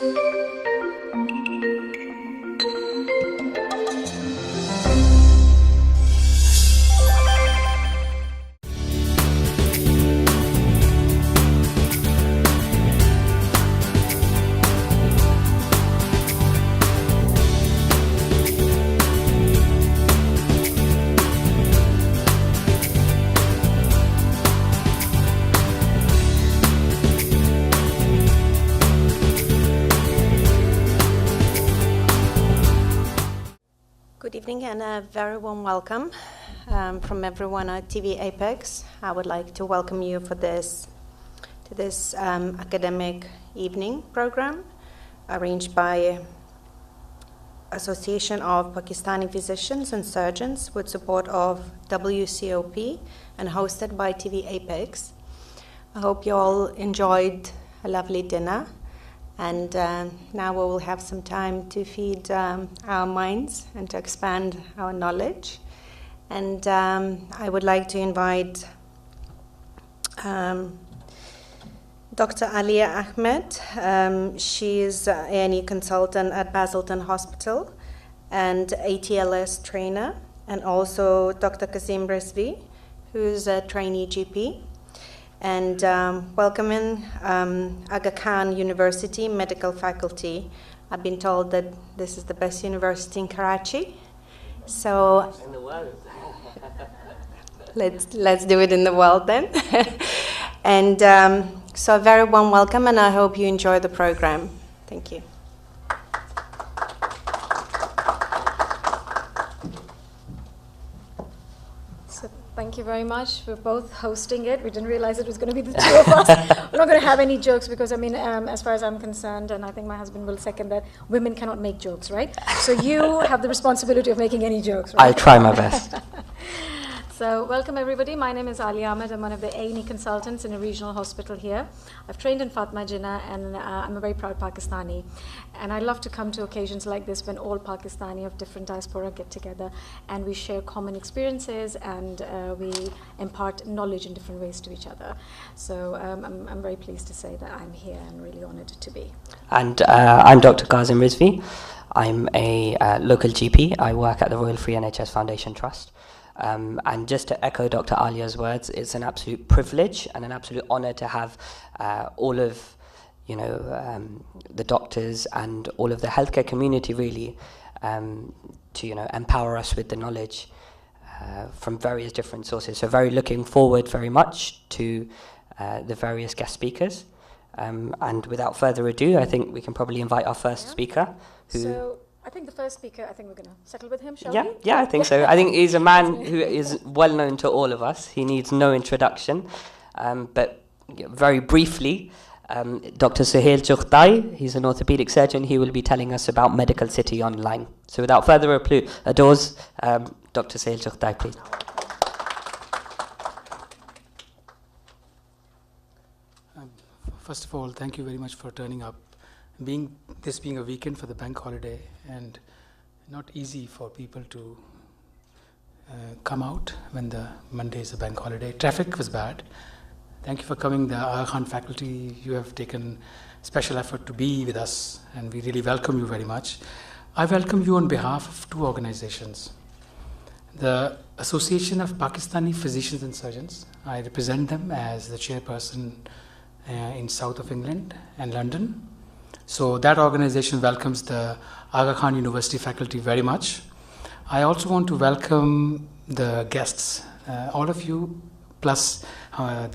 Good evening and a very warm welcome from everyone at TVapex. I would like to welcome you to this academic evening program arranged by Association of Pakistani Physicians and Surgeons with support of WCOP and hosted by TVapex. I hope you all enjoyed a lovely dinner. And now we will have some time to feed our minds and to expand our knowledge. And I would like to invite Dr. Alia Ahmed. She is an A&E consultant at Basildon Hospital and ATLS trainer, and also Dr. Kazim Rizvi, who's a trainee GP. And welcoming Aga Khan University Medical Faculty. I've been told that this is the best university in Karachi. So in the world. let's do it in the world then. And so a very warm welcome, and I hope you enjoy the program. Thank you. Thank you very much. We're both hosting it. We didn't realize it was going to be the two of us. We're not going to have any jokes because, I mean, as far as I'm concerned, and I think my husband will second that, women cannot make jokes, right? So you have the responsibility of making any jokes, right? I'll try my best. So welcome everybody. My name is Ali Ahmed. I'm one of the A&E consultants in a regional hospital here. I've trained in Fatma Jinnah, and I'm a very proud Pakistani. And I love to come to occasions like this when all Pakistani of different diaspora get together and we share common experiences and we impart knowledge in different ways to each other. So I'm very pleased to say that I'm here and really honored to be. And I'm Dr. Kazim Rizvi. I'm a local GP. I work at the Royal Free NHS Foundation Trust. And just to echo Dr. Alia's words, it's an absolute privilege and an absolute honor to have all of the doctors and all of the healthcare community really to empower us with the knowledge from various different sources. So very looking forward very much to the various guest speakers. And without further ado, I think we can probably invite our first speaker. So I think the first speaker, I think we're going to settle with him, shall we? Yeah, I think so. I think he's a man who is well known to all of us. He needs no introduction. But very briefly, Dr. Suhail Chughtai, he's an orthopedic surgeon. He will be telling us about Medical City Online. So without further ado, Dr. Suhail Chughtai, please. First of all, thank you very much for turning up. Being a weekend for the bank holiday and not easy for people to come out when the Monday is a bank holiday. Traffic was bad. Thank you for coming, the Aga Khan faculty. You have taken special effort to be with us and we really welcome you very much. I welcome you on behalf of two organizations. The Association of Pakistani Physicians and Surgeons. I represent them as the chairperson in south of England and London. So that organization welcomes the Aga Khan University faculty very much. I also want to welcome the guests, all of you, plus the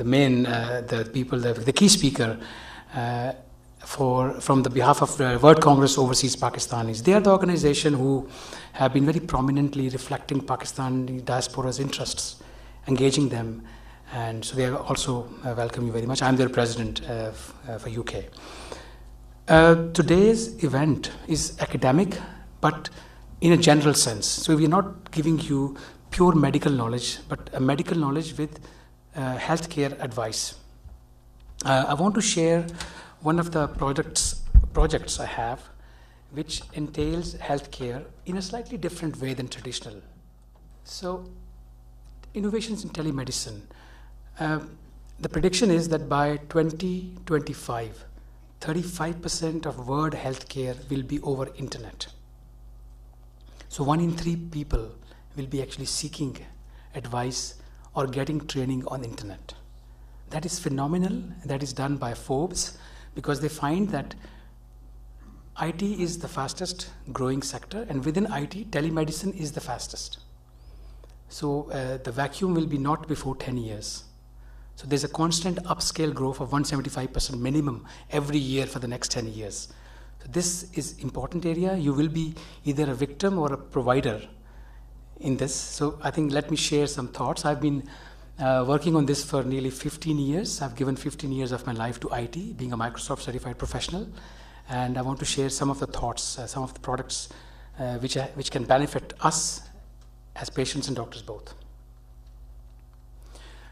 key speaker from the behalf of the World Congress Overseas Pakistanis. They are the organization who have been very prominently reflecting Pakistani diaspora's interests, engaging them, and so they also welcome you very much. I'm their president for UK. Today's event is academic, but in a general sense. So we're not giving you pure medical knowledge, but a medical knowledge with healthcare advice. I want to share one of the projects I have, which entails healthcare in a slightly different way than traditional. So, innovations in telemedicine. The prediction is that by 2025, 35% of world healthcare will be over internet. So 1 in 3 people will be actually seeking advice or getting training on internet. That is phenomenal. That is done by Forbes, because they find that IT is the fastest growing sector, and within IT, telemedicine is the fastest. So the vacuum will be not before 10 years. So there's a constant upscale growth of 175% minimum every year for the next 10 years. So this is important area. You will be either a victim or a provider in this. So I think let me share some thoughts. I've been working on this for nearly 15 years. I've given 15 years of my life to IT, being a Microsoft certified professional. And I want to share some of the thoughts, some of the products which can benefit us as patients and doctors both.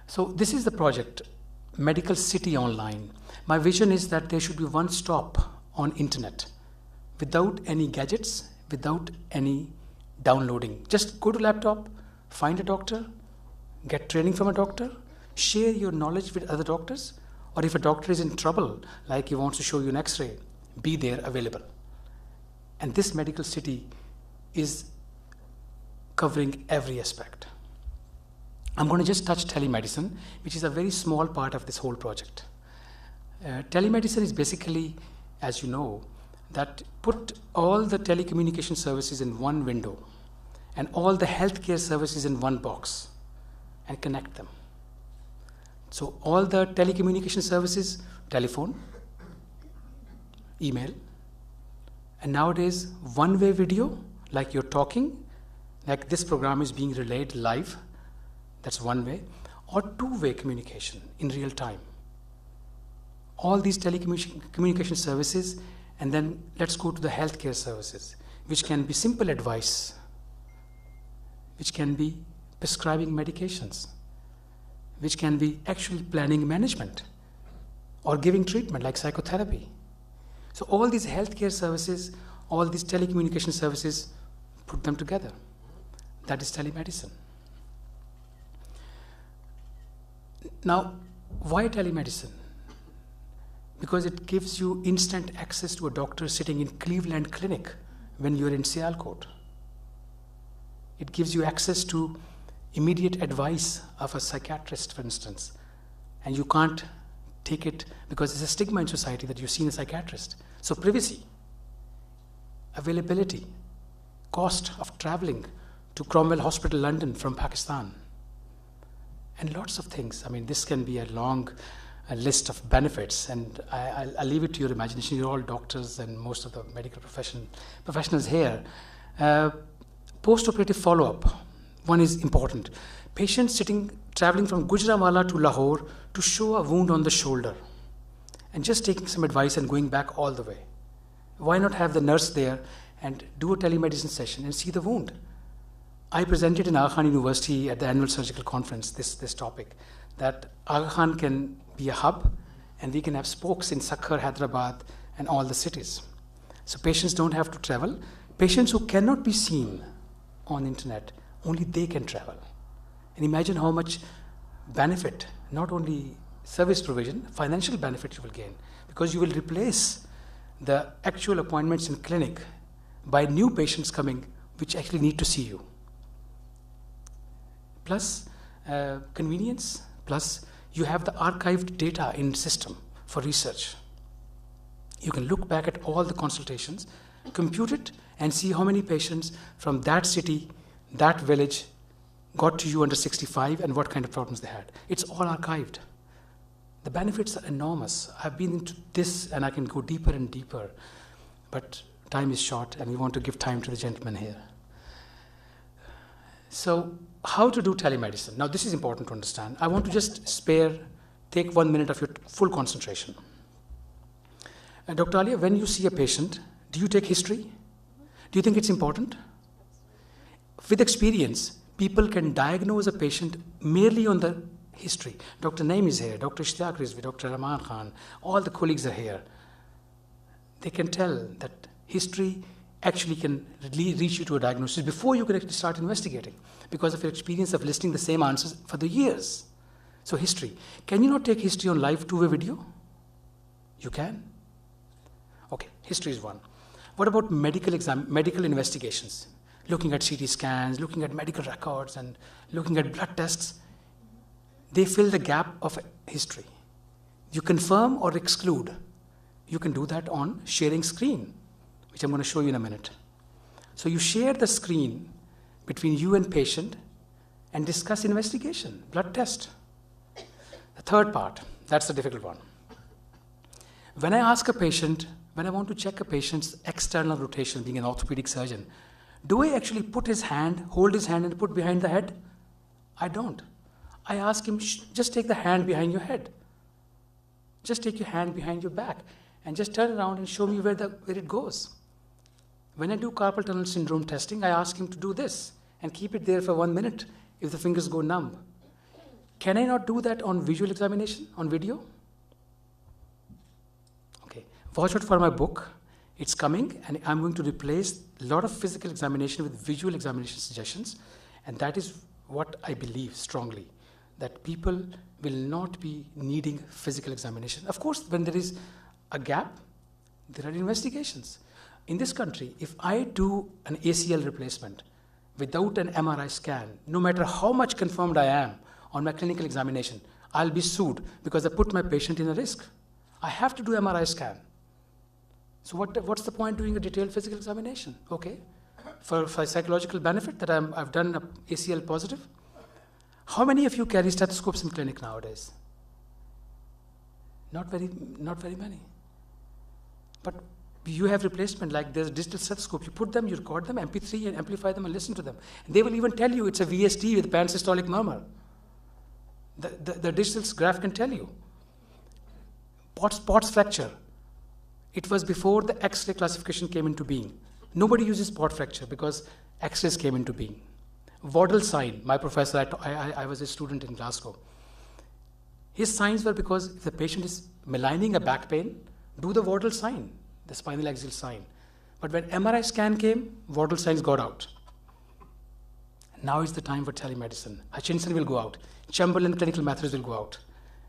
So this is the project, Medical City Online. My vision is that there should be one stop on internet, without any gadgets, without any downloading. Just go to laptop, find a doctor, get training from a doctor, share your knowledge with other doctors, or if a doctor is in trouble, like he wants to show you an X-ray, be there available. And this medical city is covering every aspect. I'm going to just touch telemedicine, which is a very small part of this whole project. Telemedicine is basically, as you know, that put all the telecommunication services in one window and all the healthcare services in one box and connect them. So all the telecommunication services, telephone, email, and nowadays one-way video, like you're talking, like this program is being relayed live, that's one way, or two-way communication in real time. All these telecommunication services, and then let's go to the healthcare services, which can be simple advice, which can be prescribing medications, which can be actually planning management, or giving treatment like psychotherapy. So all these healthcare services, all these telecommunication services, put them together. That is telemedicine. Now, why telemedicine? Because it gives you instant access to a doctor sitting in Cleveland Clinic when you're in Sialkot. It gives you access to immediate advice of a psychiatrist, for instance, and you can't take it because there's a stigma in society that you've seen a psychiatrist. So privacy, availability, cost of traveling to Cromwell Hospital, London from Pakistan, and lots of things. I mean, this can be a long list of benefits, and I'll leave it to your imagination. You're all doctors and most of the medical professionals here. Post-operative follow-up, one is important. Patients traveling from Gujranwala to Lahore to show a wound on the shoulder and just taking some advice and going back all the way. Why not have the nurse there and do a telemedicine session and see the wound? I presented in Aga Khan University at the annual surgical conference this topic, that Aga Khan can be a hub and we can have spokes in Sakhar, Hyderabad and all the cities. So patients don't have to travel. Patients who cannot be seen on internet, only they can travel. And imagine how much benefit, not only service provision, financial benefit you will gain, because you will replace the actual appointments in clinic by new patients coming which actually need to see you. Plus convenience, plus you have the archived data in system for research. You can look back at all the consultations, compute it, and see how many patients from that city, that village, got to you under 65 and what kind of problems they had. It's all archived. The benefits are enormous. I've been into this and I can go deeper and deeper, but time is short and we want to give time to the gentleman here. So how to do telemedicine? Now this is important to understand. I want to just take 1 minute of your full concentration. Dr. Alia, when you see a patient, do you take history? Do you think it's important? With experience, people can diagnose a patient merely on the history. Dr. Naim is here, Dr. Ishtiyaq Rizvi, Dr. Rahman Khan, all the colleagues are here. They can tell that history actually can reach you to a diagnosis before you can actually start investigating because of your experience of listening the same answers for the years. So history. Can you not take history on live two-way video? You can. Okay, history is one. What about medical investigations? Looking at CT scans, looking at medical records, and looking at blood tests. They fill the gap of history. You confirm or exclude. You can do that on sharing screen, which I'm going to show you in a minute. So you share the screen between you and patient and discuss investigation, blood test. The third part, that's the difficult one. When I ask a patient, when I want to check a patient's external rotation, being an orthopedic surgeon, do I actually put his hand, hold his hand and put behind the head? I don't. I ask him, just take the hand behind your head. Just take your hand behind your back and just turn around and show me where it goes. When I do carpal tunnel syndrome testing, I ask him to do this and keep it there for 1 minute if the fingers go numb. Can I not do that on visual examination, on video? Okay, watch out for my book. It's coming, and I'm going to replace a lot of physical examination with visual examination suggestions, and that is what I believe strongly, that people will not be needing physical examination. Of course, when there is a gap, there are investigations. In this country, if I do an ACL replacement without an MRI scan, no matter how much confirmed I am on my clinical examination, I'll be sued because I put my patient in a risk. I have to do MRI scan. So what's the point doing a detailed physical examination? Okay, for psychological benefit that I've done a ACL positive. How many of you carry stethoscopes in clinic nowadays? Not very many. But you have replacement, like there's digital stethoscope. You put them, you record them, MP3, and amplify them and listen to them. And they will even tell you it's a VST with pansystolic murmur. The digital graph can tell you. Potts fracture. It was before the X-ray classification came into being. Nobody uses spot fracture because X-rays came into being. Waddell sign, my professor, I was a student in Glasgow. His signs were because if the patient is maligning a back pain, do the Waddell sign, the spinal axial sign. But when MRI scan came, Waddell signs got out. Now is the time for telemedicine. Hutchinson will go out. Chamberlain clinical methods will go out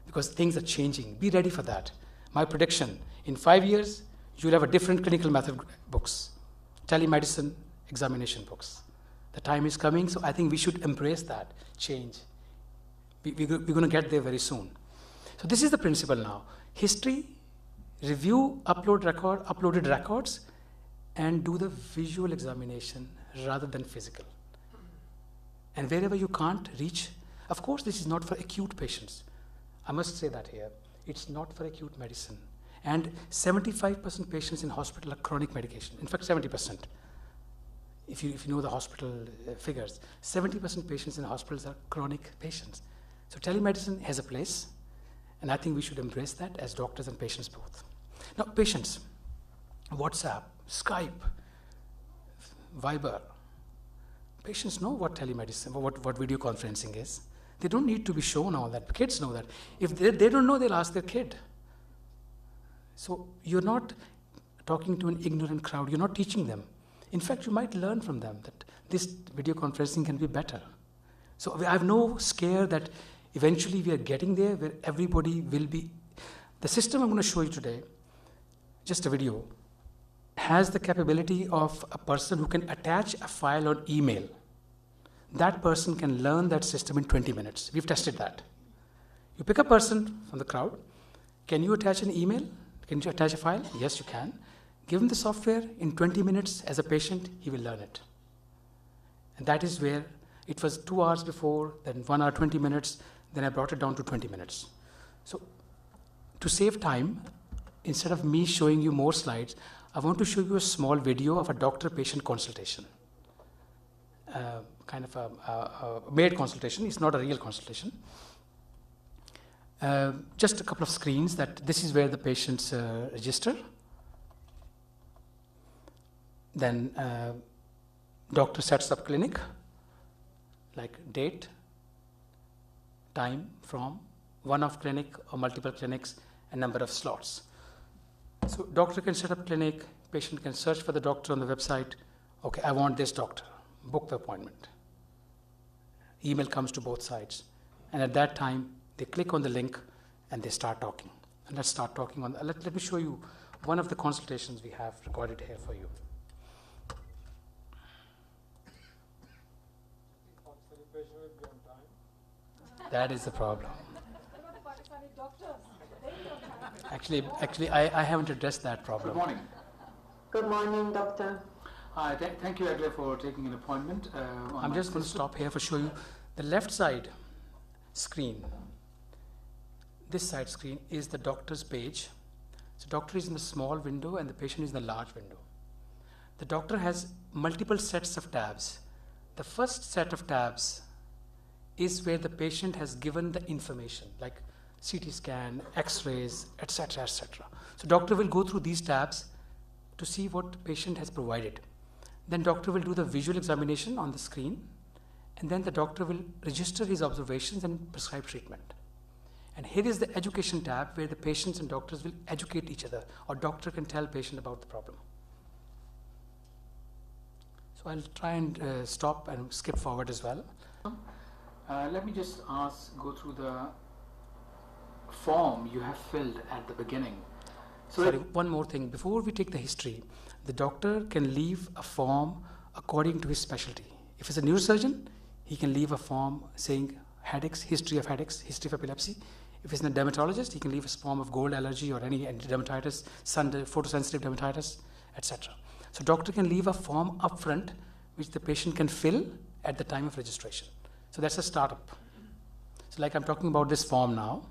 because things are changing. Be ready for that. My prediction, in 5 years, you'll have a different clinical method books, telemedicine examination books. The time is coming, so I think we should embrace that change. We're going to get there very soon. So this is the principle now. History, review, uploaded records, and do the visual examination rather than physical. And wherever you can't reach, of course, this is not for acute patients. I must say that here. It's not for acute medicine. And 75% patients in hospital are chronic medication. In fact, 70%. If you know the hospital figures, 70% patients in hospitals are chronic patients. So telemedicine has a place, and I think we should embrace that as doctors and patients both. Now, patients, WhatsApp, Skype, Viber, patients know what telemedicine, what video conferencing is. They don't need to be shown all that. Kids know that. If they don't know, they'll ask their kid. So you're not talking to an ignorant crowd. You're not teaching them. In fact, you might learn from them that this video conferencing can be better. So I have no scare that eventually we are getting there where everybody will be. The system I'm going to show you today, just a video, has the capability of a person who can attach a file on email. That person can learn that system in 20 minutes. We've tested that. You pick a person from the crowd. Can you attach an email? Can you attach a file? Yes, you can. Give him the software. In 20 minutes, as a patient, he will learn it. And that is where it was 2 hours before, then 1 hour, 20 minutes, then I brought it down to 20 minutes. So to save time, instead of me showing you more slides, I want to show you a small video of a doctor-patient consultation. Kind of a maid consultation. It's not a real consultation. Just a couple of screens that this is where the patients register. Then doctor sets up clinic, like date, time from one-off clinic or multiple clinics, and number of slots. So doctor can set up clinic, patient can search for the doctor on the website. Okay, I want this doctor. Book the appointment. Email comes to both sides. And at that time, they click on the link and they start talking. And let's start talking on, let me show you one of the consultations we have recorded here for you. That is the problem. Actually, I haven't addressed that problem. Good morning. Good morning, doctor. Hi, thank you, Agla, for taking an appointment. I'm just going to stop here for show you the left side screen. This side screen is the doctor's page. So doctor is in the small window and the patient is in the large window. The doctor has multiple sets of tabs. The first set of tabs is where the patient has given the information like CT scan, X-rays, etc., etc. So doctor will go through these tabs to see what the patient has provided. Then doctor will do the visual examination on the screen, and then the doctor will register his observations and prescribe treatment. And here is the education tab where the patients and doctors will educate each other, or doctor can tell patient about the problem. So I'll try and stop and skip forward as well. Let me just go through the form you have filled at the beginning. So Sorry, one more thing. Before we take the history, the doctor can leave a form according to his specialty. If it's a neurosurgeon, he can leave a form saying headaches, history of epilepsy. If it's a dermatologist, he can leave a form of gold allergy or any dermatitis, photosensitive dermatitis, etc. So doctor can leave a form up front which the patient can fill at the time of registration. So that's a startup. So like I'm talking about this form now.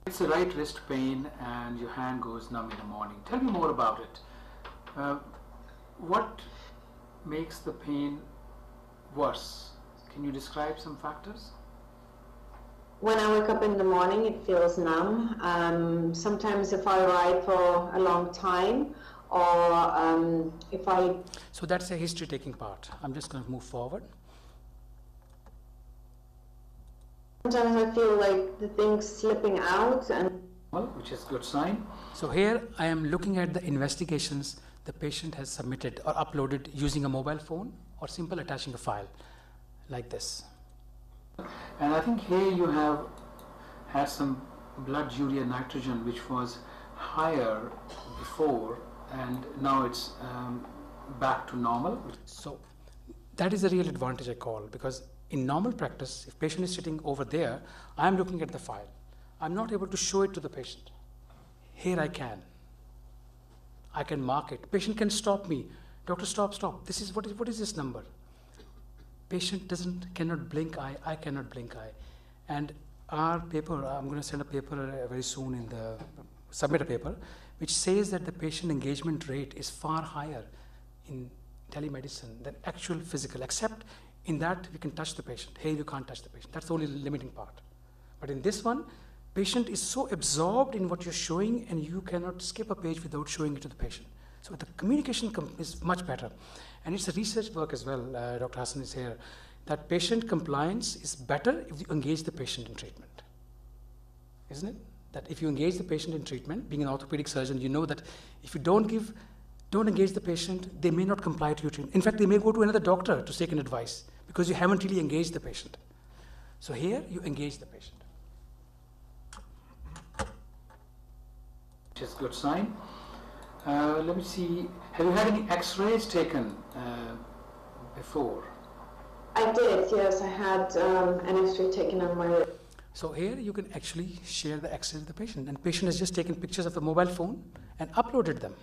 it's the right wrist pain and your hand goes numb in the morning. Tell me more about it. What makes the pain worse? Can you describe some factors? When I wake up in the morning, it feels numb. Sometimes if I ride for a long time, or if I... So that's a history taking part. I'm just going to move forward. Sometimes I feel like the thing's slipping out, and Which is a good sign. So here I am looking at the investigations the patient has submitted or uploaded using a mobile phone or simple attaching a file like this. And I think here you have had some blood urea nitrogen which was higher before and now it's back to normal. So that is a real advantage I call, because in normal practice, if patient is sitting over there, I am looking at the file. I'm not able to show it to the patient. Here I can. I can mark it. Patient can stop me. Doctor, stop. This is what is this number? Patient cannot blink eye. I cannot blink eye. And our paper, I'm going to send a paper very soon submit a paper, which says that the patient engagement rate is far higher in telemedicine than actual physical, except in that we can touch the patient. Here you can't touch the patient. That's the only limiting part. But in this one, patient is so absorbed in what you're showing and you cannot skip a page without showing it to the patient. So the communication is much better. And it's a research work as well, Dr. Hassan is here, that patient compliance is better if you engage the patient in treatment. Isn't it? That if you engage the patient in treatment, being an orthopedic surgeon, you know that if you don't engage the patient, they may not comply to your treatment. In fact, they may go to another doctor to take an advice because you haven't really engaged the patient. So here, you engage the patient. Which is a good sign. Let me see, have you had any x-rays taken before? I did, yes, I had an X-ray taken on my wrist. So here you can actually share the x-rays with the patient, and patient has just taken pictures of the mobile phone and uploaded them.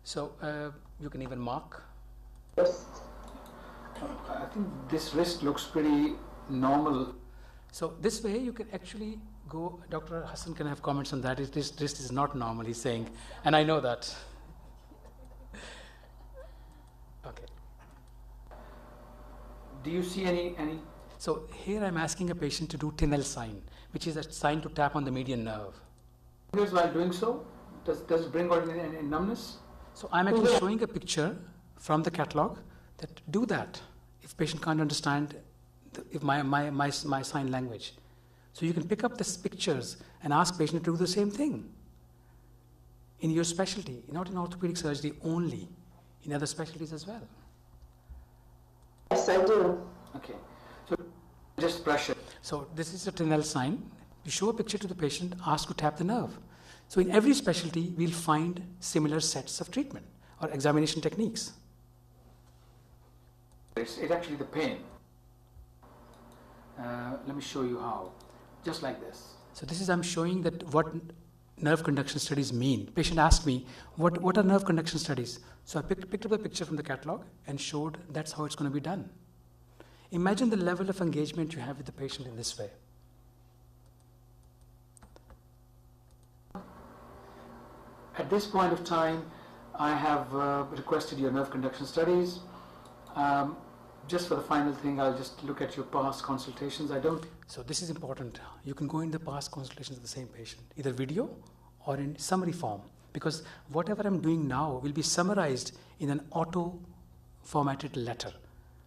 So you can even mark. I think this wrist looks pretty normal. So this way you can actually go, Dr. Hassan can have comments on that. This wrist is not normal, he's saying, and I know that. Okay. Do you see any? So here I'm asking a patient to do Tinel sign, which is a sign to tap on the median nerve. While doing so, does it bring out any numbness? So I'm actually showing a picture from the catalog that do that if patient can't understand my sign language. So you can pick up these pictures and ask patient to do the same thing in your specialty, not in orthopedic surgery only, in other specialties as well. Yes, I do. Okay. So Just pressure. So this is a Tinel sign. You show a picture to the patient, ask to tap the nerve. So in every specialty, we'll find similar sets of treatment or examination techniques. It's actually the pain. Let me show you how. Just like this. So this is, I'm showing that what nerve conduction studies mean. Patient asked me, what are nerve conduction studies? So I picked up a picture from the catalog and showed that's how it's going to be done. Imagine the level of engagement you have with the patient in this way. At this point of time, I have requested your nerve conduction studies. Just for the final thing, I'll just look at your past consultations. So this is important. You can go in the past consultations of the same patient, either video or in summary form, because whatever I'm doing now will be summarized in an auto-formatted letter.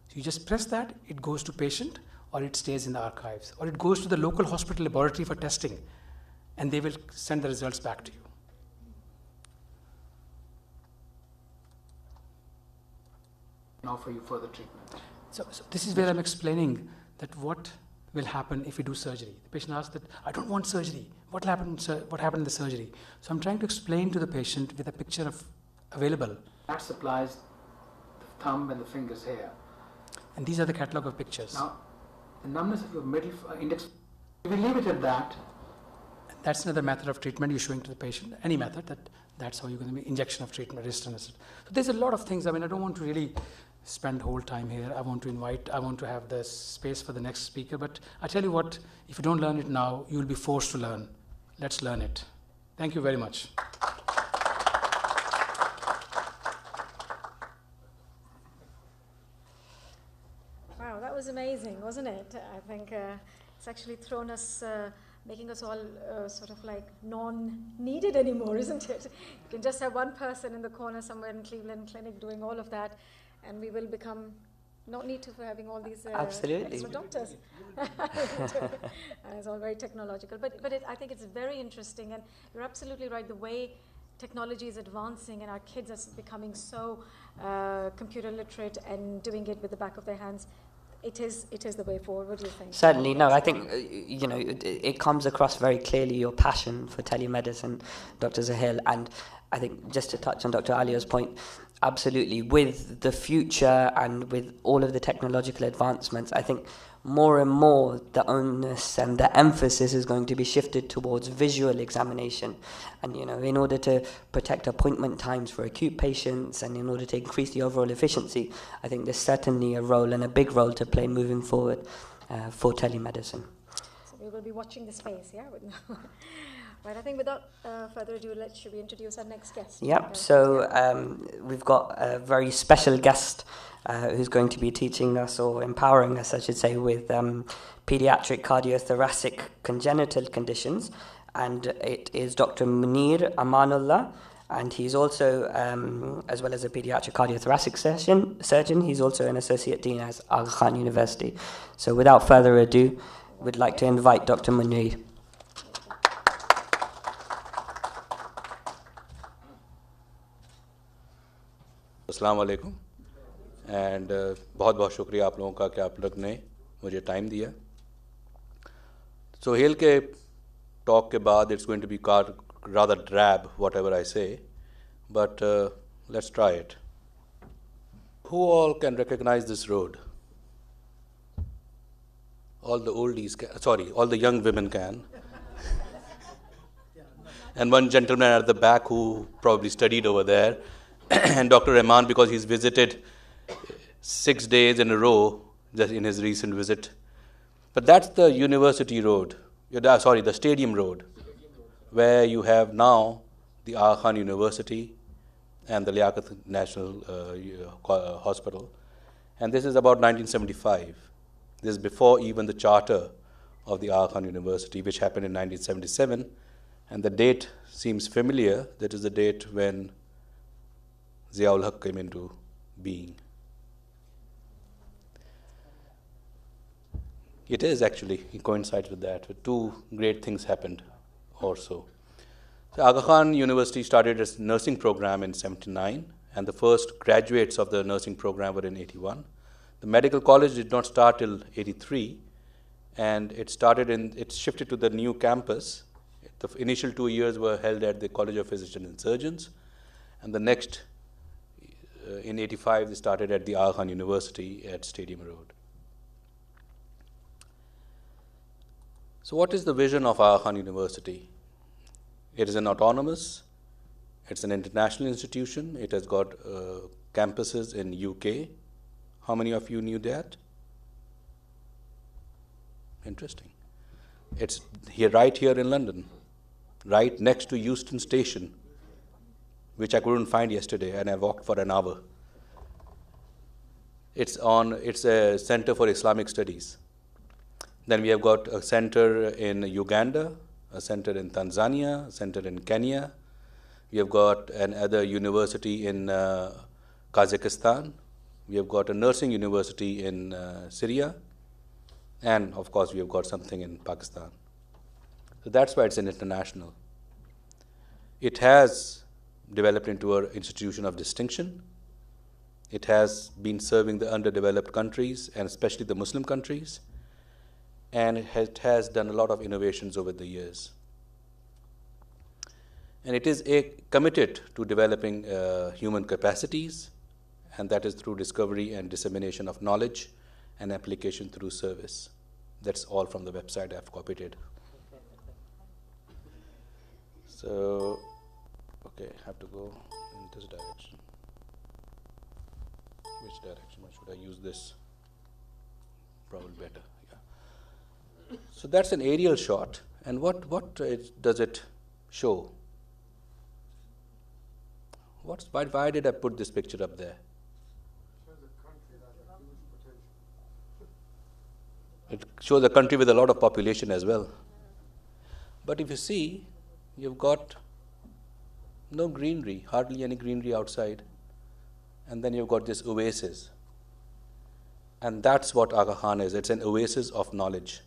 So you just press that, it goes to patient, or it stays in the archives, or it goes to the local hospital laboratory for testing, and they will send the results back to you. Offer you further treatment. So this is where I'm explaining that what will happen if we do surgery. The patient asks that, I don't want surgery. What happened in the surgery? So I'm trying to explain to the patient with a picture of available. That supplies the thumb and the fingers here. And these are the catalog of pictures. Now, the numbness of your middle index, if we leave it at that. That's another method of treatment you're showing to the patient. Any method, that's how you're going to be injection of treatment, resistant. So there's a lot of things. I mean, I don't want to really spend whole time here. I want to have the space for the next speaker. But I tell you what, if you don't learn it now, you will be forced to learn. Let's learn it. Thank you very much. Wow, that was amazing, wasn't it? I think it's actually thrown us, making us all sort of like non-needed anymore, isn't it? You can just have one person in the corner somewhere in Cleveland Clinic doing all of that, and we will become not need to for having all these extra doctors. It's all very technological, but I think it's very interesting, and you're absolutely right. The way technology is advancing, and our kids are becoming so computer literate and doing it with the back of their hands. It is the way forward. What do you think? Certainly, no. I think it comes across very clearly your passion for telemedicine, Dr. Zahil, and I think just to touch on Dr. Alia's point, absolutely, with the future and with all of the technological advancements, I think more and more the onus and the emphasis is going to be shifted towards visual examination. And, in order to protect appointment times for acute patients and in order to increase the overall efficiency, I think there's certainly a role and a big role to play moving forward for telemedicine. So we will be watching the space, yeah? Right, I think without further ado, should we introduce our next guest? Yep, so we've got a very special guest who's going to be teaching us, or empowering us, I should say, with pediatric cardiothoracic congenital conditions. And it is Dr. Munir Amanullah. And he's also, as well as a pediatric cardiothoracic surgeon, he's also an associate dean at Aga Khan University. So without further ado, we'd like to invite Dr. Munir. अस्सलाम वालेकुम and बहुत बहुत शुक्रिया आप लोगों का कि आप लोग ने मुझे टाइम दिया. सोहेल के टॉक के बाद it's going to be rather drab whatever I say, but let's try it. Who all can recognize this road? All the oldies can, all the young women can. And one gentleman at the back who probably studied over there. And Dr. Rahman, because he's visited 6 days in a row just in his recent visit. But that's the university road, the stadium road, where you have now the Aga Khan University and the Liaquat National Hospital. And this is about 1975. This is before even the charter of the Aga Khan University, which happened in 1977. And the date seems familiar. That is the date when Ziaul Haq came into being. It is actually, it coincides with that. Two great things happened also. So Aga Khan University started its nursing program in 79, and the first graduates of the nursing program were in 81. The medical college did not start till 83, and it shifted to the new campus. The initial 2 years were held at the College of Physicians and Surgeons, and the next, in '85, they started at the Aga Khan University at Stadium Road. So what is the vision of Aga Khan University? It is an autonomous, it's an international institution, it has got campuses in UK. How many of you knew that? Interesting. It's here, right here in London, right next to Euston Station, which I couldn't find yesterday, and I walked for an hour. It's a center for Islamic studies. Then we have got a center in Uganda, a center in Tanzania, a center in Kenya. We have got another university in Kazakhstan. We have got a nursing university in Syria. And of course, we have got something in Pakistan. So that's why it's an international. It has developed into an institution of distinction. It has been serving the underdeveloped countries, and especially the Muslim countries. And it has done a lot of innovations over the years. And it is committed to developing human capacities, and that is through discovery and dissemination of knowledge and application through service. That's all from the website. I've copied it. So, okay, I have to go in this direction. Which direction? Or should I use this? Probably better. Yeah. So that's an aerial shot. And what does it show? Why did I put this picture up there? It shows a country with a lot of population as well. But if you see, you've got no greenery, hardly any greenery outside. And then you've got this oasis. And that's what Aga Khan is. It's an oasis of knowledge,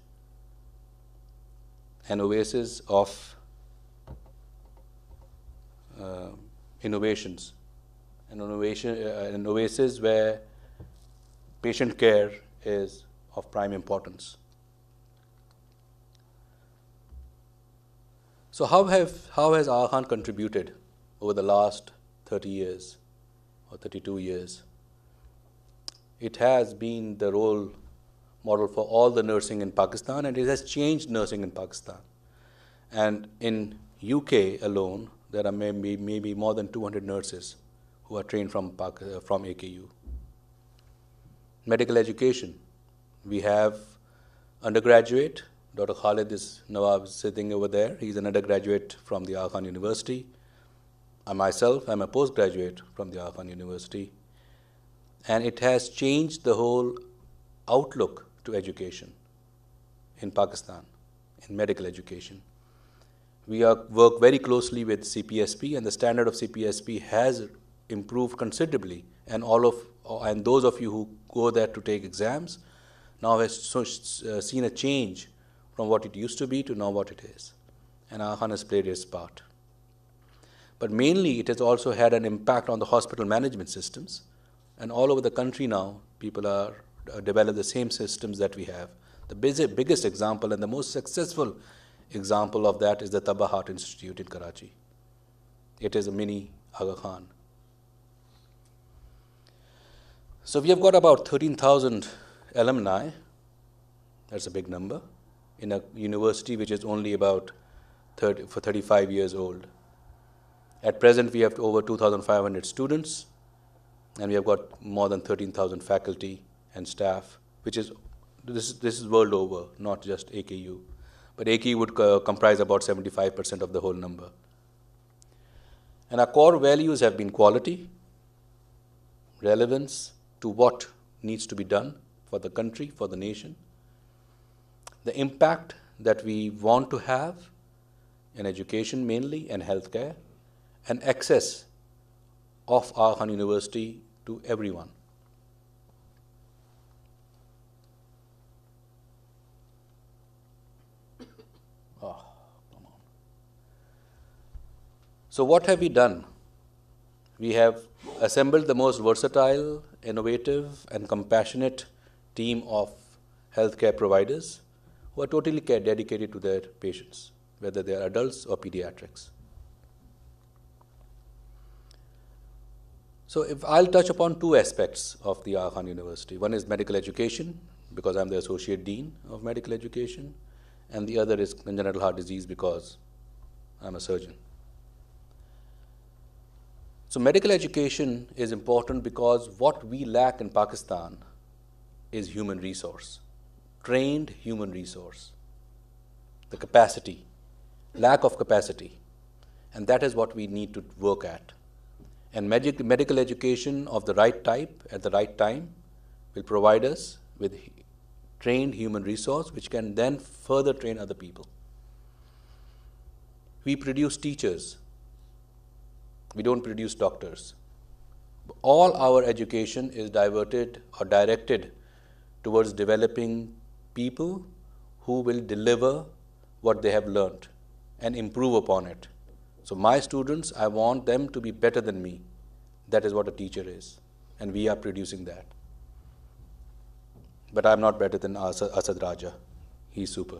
an oasis of innovations, an oasis where patient care is of prime importance. So how has Aga Khan contributed over the last 30 years or 32 years? It has been the role model for all the nursing in Pakistan, and it has changed nursing in Pakistan. And in UK alone, there are maybe more than 200 nurses who are trained from AKU. Medical education. We have undergraduate, Dr. Khalid Nawab is sitting over there. He's an undergraduate from the Aga Khan University. Myself, I'm a postgraduate from the Aga Khan University. And it has changed the whole outlook to education in Pakistan, in medical education. We work very closely with CPSP, and the standard of CPSP has improved considerably. And those of you who go there to take exams now has seen a change from what it used to be to now what it is. And Aga Khan has played its part. But mainly it has also had an impact on the hospital management systems. And all over the country now, people are develop the same systems that we have. The biggest example and the most successful example of that is the Taba Heart Institute in Karachi. It is a mini Aga Khan. So we have got about 13,000 alumni. That's a big number in a university which is only about 35 years old. At present, we have over 2,500 students, and we have got more than 13,000 faculty and staff, this is world over, not just AKU. But AKU would comprise about 75% of the whole number. And our core values have been quality, relevance to what needs to be done for the country, for the nation, the impact that we want to have in education mainly and healthcare, and access of Aga Khan University to everyone. Oh, come on. So what have we done? We have assembled the most versatile, innovative, and compassionate team of healthcare providers who are totally dedicated to their patients, whether they are adults or pediatrics. So if I'll touch upon two aspects of the Aga Khan University. One is medical education, because I'm the Associate Dean of Medical Education, and the other is congenital heart disease, because I'm a surgeon. So medical education is important because what we lack in Pakistan is human resource, trained human resource, the capacity, lack of capacity, and that is what we need to work at. And medical education of the right type at the right time will provide us with trained human resource, which can then further train other people. We produce teachers. We don't produce doctors. All our education is diverted or directed towards developing people who will deliver what they have learned and improve upon it. So my students, I want them to be better than me. That is what a teacher is, and we are producing that. But I'm not better than Asad Raja. He's super.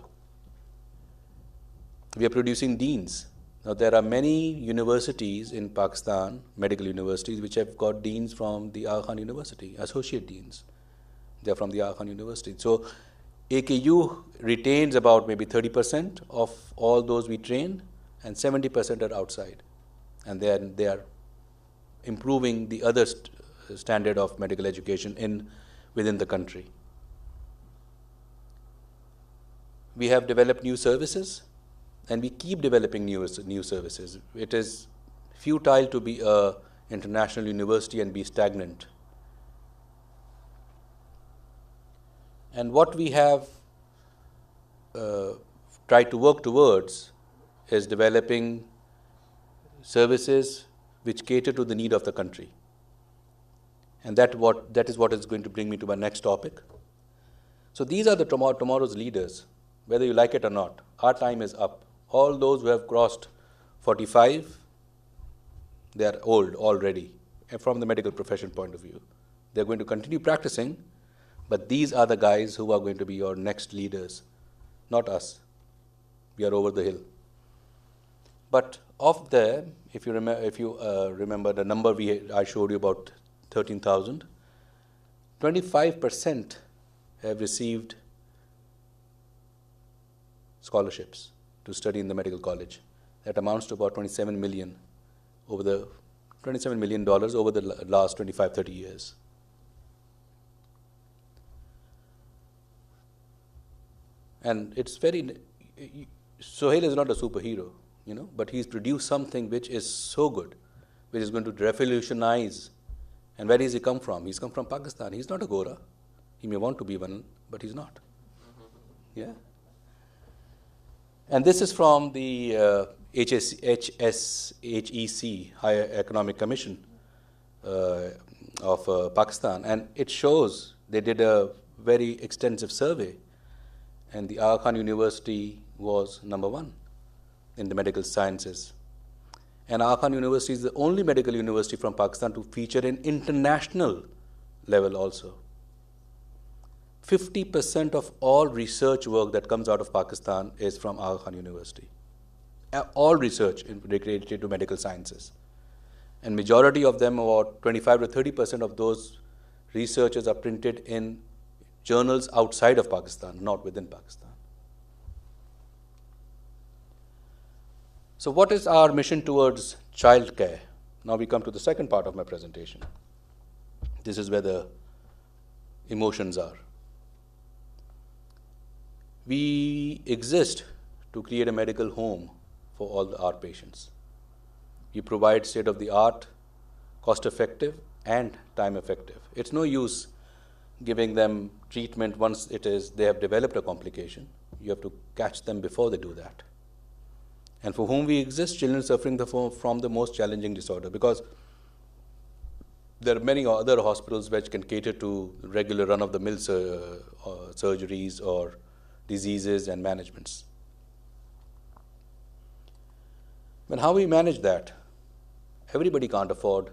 We are producing deans. Now there are many universities in Pakistan, medical universities, which have got deans from the Aga Khan University, associate deans. They're from the Aga Khan University. So AKU retains about maybe 30% of all those we train, and 70% are outside. And they are improving the other standard of medical education within the country. We have developed new services, and we keep developing new services. It is futile to be an international university and be stagnant. And what we have tried to work towards is developing services which cater to the need of the country. And that is what is going to bring me to my next topic. So these are the tomorrow's leaders, whether you like it or not. Our time is up. All those who have crossed 45, they are old already, and from the medical profession point of view. They're going to continue practicing, but these are the guys who are going to be your next leaders, not us. We are over the hill. But of them, if you remember the number I showed you, about 13,000, 25% have received scholarships to study in the medical college. That amounts to about $27 million over the last 25, 30 years. And it's Sohail is not a superhero, but he's produced something which is so good, which is going to revolutionize. And where does he come from? He's come from Pakistan. He's not a Gora. He may want to be one, but he's not. Yeah. And this is from the HSEC, Higher Economic Commission of Pakistan. And it shows they did a very extensive survey. And the Aga Khan University was number 1 in the medical sciences. And Aga Khan University is the only medical university from Pakistan to feature an international level also. 50% of all research work that comes out of Pakistan is from Aga Khan University. All research related to medical sciences. And majority of them, about 25 to 30% of those researchers are printed in journals outside of Pakistan, not within Pakistan. So what is our mission towards child care? Now we come to the second part of my presentation. This is where the emotions are. We exist to create a medical home for all our patients. We provide state-of-the-art, cost-effective, and time-effective. It's no use giving them treatment once they have developed a complication. You have to catch them before they do that. And for whom we exist, children suffering from the most challenging disorder, because there are many other hospitals which can cater to regular run-of-the-mill surgeries or diseases and managements. But how we manage that? Everybody can't afford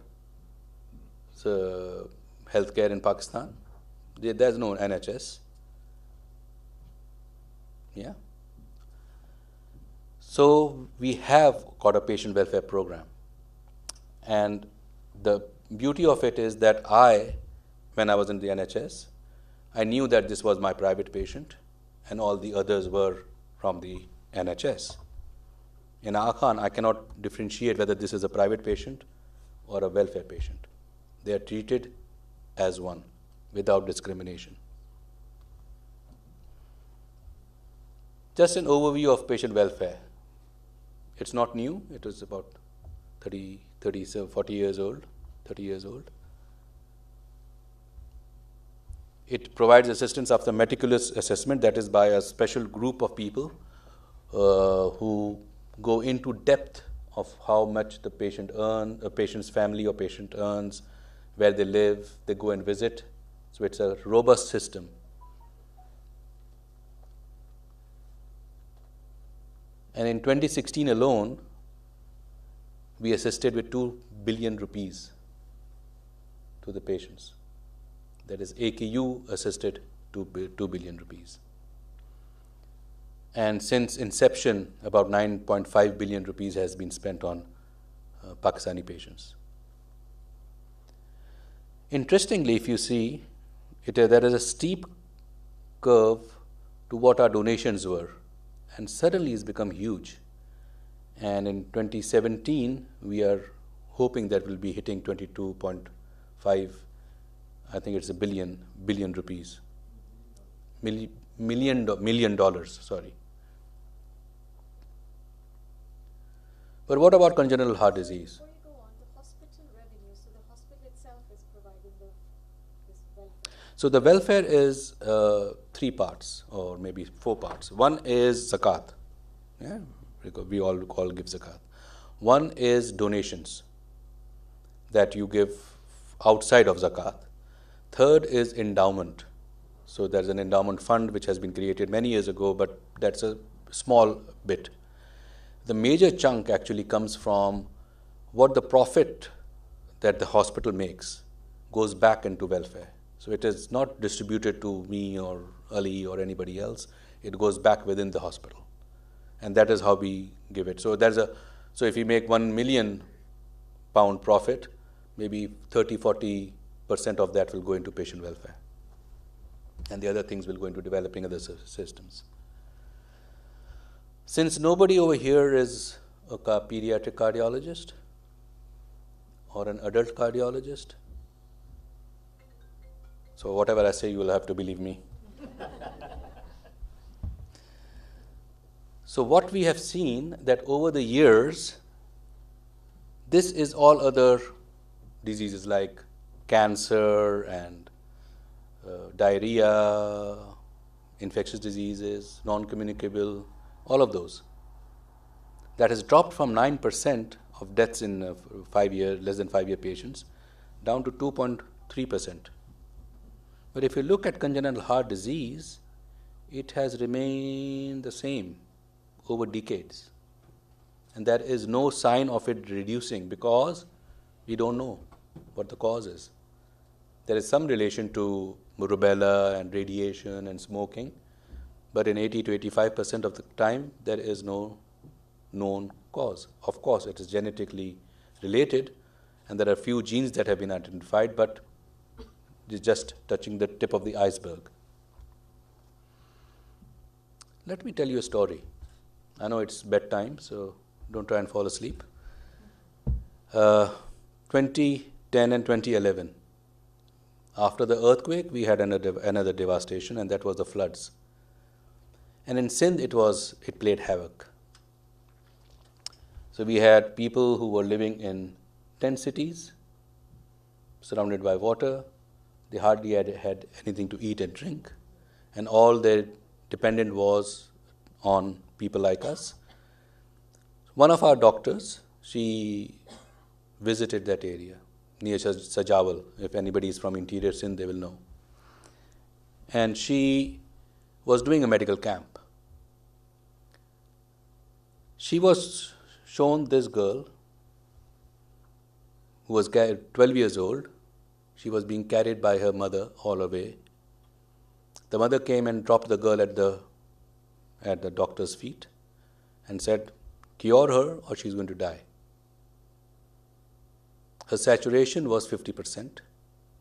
healthcare in Pakistan. There's no NHS. Yeah. So we have got a patient welfare program. And the beauty of it is that when I was in the NHS, I knew that this was my private patient and all the others were from the NHS. In Aakan, I cannot differentiate whether this is a private patient or a welfare patient. They are treated as one without discrimination. Just an overview of patient welfare. It's not new. It is about 40 years old, 30 years old. It provides assistance after meticulous assessment, that is by a special group of people who go into depth of how much the patient earns, a patient's family or patient earns, where they live, they go and visit. So it's a robust system. And in 2016 alone, we assisted with 2 billion rupees to the patients. That is, AKU assisted 2 billion rupees. And since inception, about 9.5 billion rupees has been spent on Pakistani patients. Interestingly, if you see, there is a steep curve to what our donations were, and suddenly it's become huge. And in 2017, we are hoping that we'll be hitting 22.5, I think it's a billion rupees. Million dollars, sorry. But what about congenital heart disease? Before you go on, the hospital revenue, so the hospital itself is providing this welfare. So the welfare is 3 parts or maybe 4 parts. One is zakat. Yeah, we all give zakat. One is donations that you give outside of zakat. Third is endowment. So there's an endowment fund which has been created many years ago, but that's a small bit. The major chunk actually comes from what the profit that the hospital makes goes back into welfare. So it is not distributed to me or Ali or anybody else. It goes back within the hospital. And that is how we give it. So if we make £1 million profit, maybe 30-40% of that will go into patient welfare. And the other things will go into developing other systems. Since nobody over here is a pediatric cardiologist or an adult cardiologist, so whatever I say, you will have to believe me. So what we have seen that over the years, this is all other diseases like cancer and diarrhea, infectious diseases, non-communicable, all of those. That has dropped from 9% of deaths in less than 5 year patients down to 2.3%. But if you look at congenital heart disease, it has remained the same over decades. And there is no sign of it reducing because we don't know what the cause is. There is some relation to rubella and radiation and smoking, but in 80 to 85% of the time, there is no known cause. Of course, it is genetically related, and there are few genes that have been identified, but it's just touching the tip of the iceberg. Let me tell you a story. I know it's bedtime, so don't try and fall asleep. 2010 and 2011. After the earthquake, we had another devastation, and that was the floods. And in Sindh, it played havoc. So we had people who were living in tent cities, surrounded by water. They hardly had anything to eat and drink, and all their dependent was on people like us. One of our doctors, she visited that area near Sajawal. If anybody is from interior Sindh, they will know. And she was doing a medical camp. She was shown this girl who was 12 years old. She was being carried by her mother all the way. The mother came and dropped the girl at at the doctor's feet and said, cure her or she's going to die. Her saturation was 50%.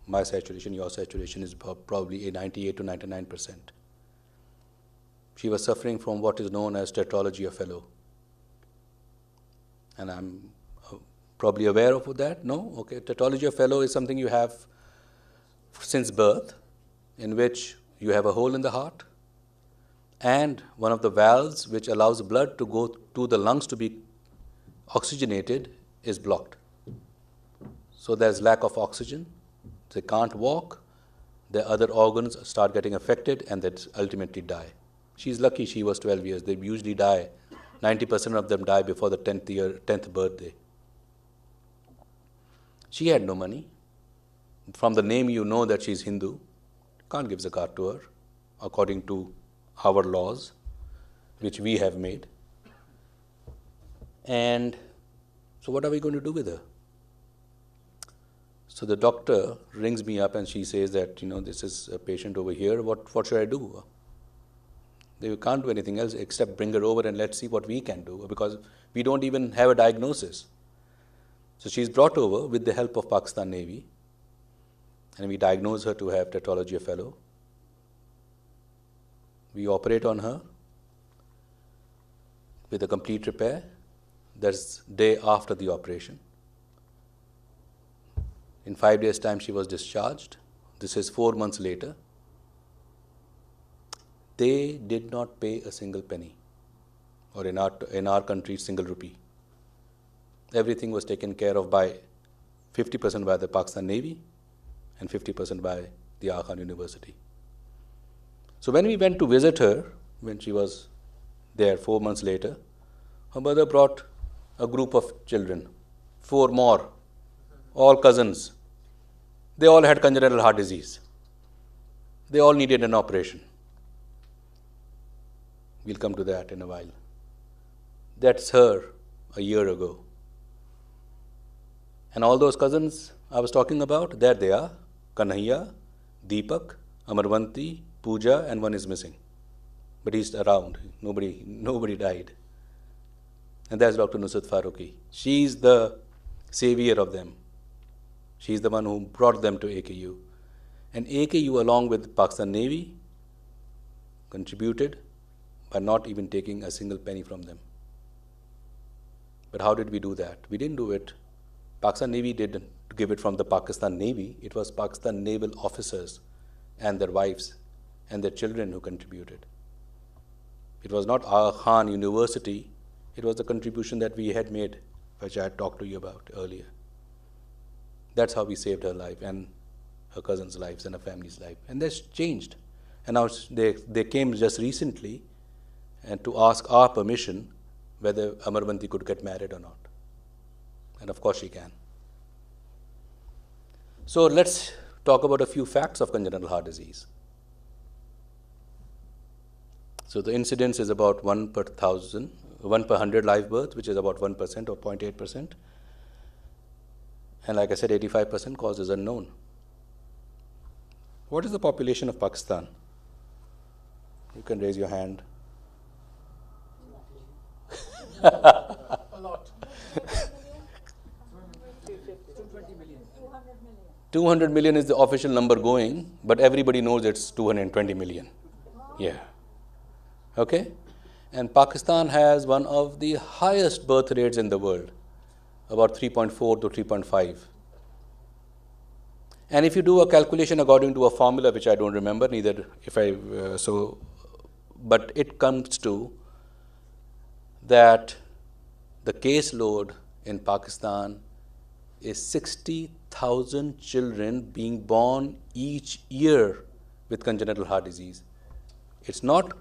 My saturation, your saturation is probably a 98 to 99%. She was suffering from what is known as tetralogy of Fallot. And I'm probably aware of that, no? Okay, tetralogy of Fallot is something you have since birth, in which you have a hole in the heart, and one of the valves which allows blood to go to the lungs to be oxygenated is blocked. So there's lack of oxygen, they can't walk, the other organs start getting affected and they ultimately die. She's lucky she was 12 years. They usually die, 90% of them die before the 10th birthday. She had no money. From the name you know that she's Hindu. Can't give zakat to her according to our laws, which we have made. And so what are we going to do with her? So the doctor rings me up and she says that, this is a patient over here. What should I do? They can't do anything else except bring her over and let's see what we can do, because we don't even have a diagnosis. So she's brought over with the help of Pakistan Navy, and we diagnose her to have tetralogy of Fallot. We operate on her with a complete repair. That's day after the operation. In 5 days' time, she was discharged. This is 4 months later. They did not pay a single penny, or in our country, single rupee. Everything was taken care of by 50% by the Pakistan Navy and 50% by the Aga Khan University. So when we went to visit her, when she was there 4 months later, her mother brought a group of children, 4 more, all cousins. They all had congenital heart disease. They all needed an operation. We'll come to that in a while. That's her a year ago. And all those cousins I was talking about, there they are. Kanhaiya, Deepak, Amarvanti, Pooja, and one is missing. But he's around. Nobody died. And that's Dr. Nusrat Farooqi. She's the savior of them. She's the one who brought them to AKU. And AKU, along with Pakistan Navy, contributed by not even taking a single penny from them. But how did we do that? We didn't do it. Pakistan Navy didn't give it from the Pakistan Navy. It was Pakistan naval officers and their wives and their children who contributed. It was not Aga Khan University. It was the contribution that we had made, which I had talked to you about earlier. That's how we saved her life and her cousins' lives and her family's life. And that's changed. And now they came just recently and to ask our permission whether Amarvanti could get married or not. And of course she can. So let's talk about a few facts of congenital heart disease. So the incidence is about 1 per 100 live births, which is about 1% or 0.8%. And like I said, 85% cause is unknown. What is the population of Pakistan? You can raise your hand. A lot. 200 million is the official number going, but everybody knows it's 220 million. Yeah. Okay? And Pakistan has one of the highest birth rates in the world, about 3.4 to 3.5. And if you do a calculation according to a formula, which I don't remember neither, but it comes to that the caseload in Pakistan is 60,000 children being born each year with congenital heart disease. It's not,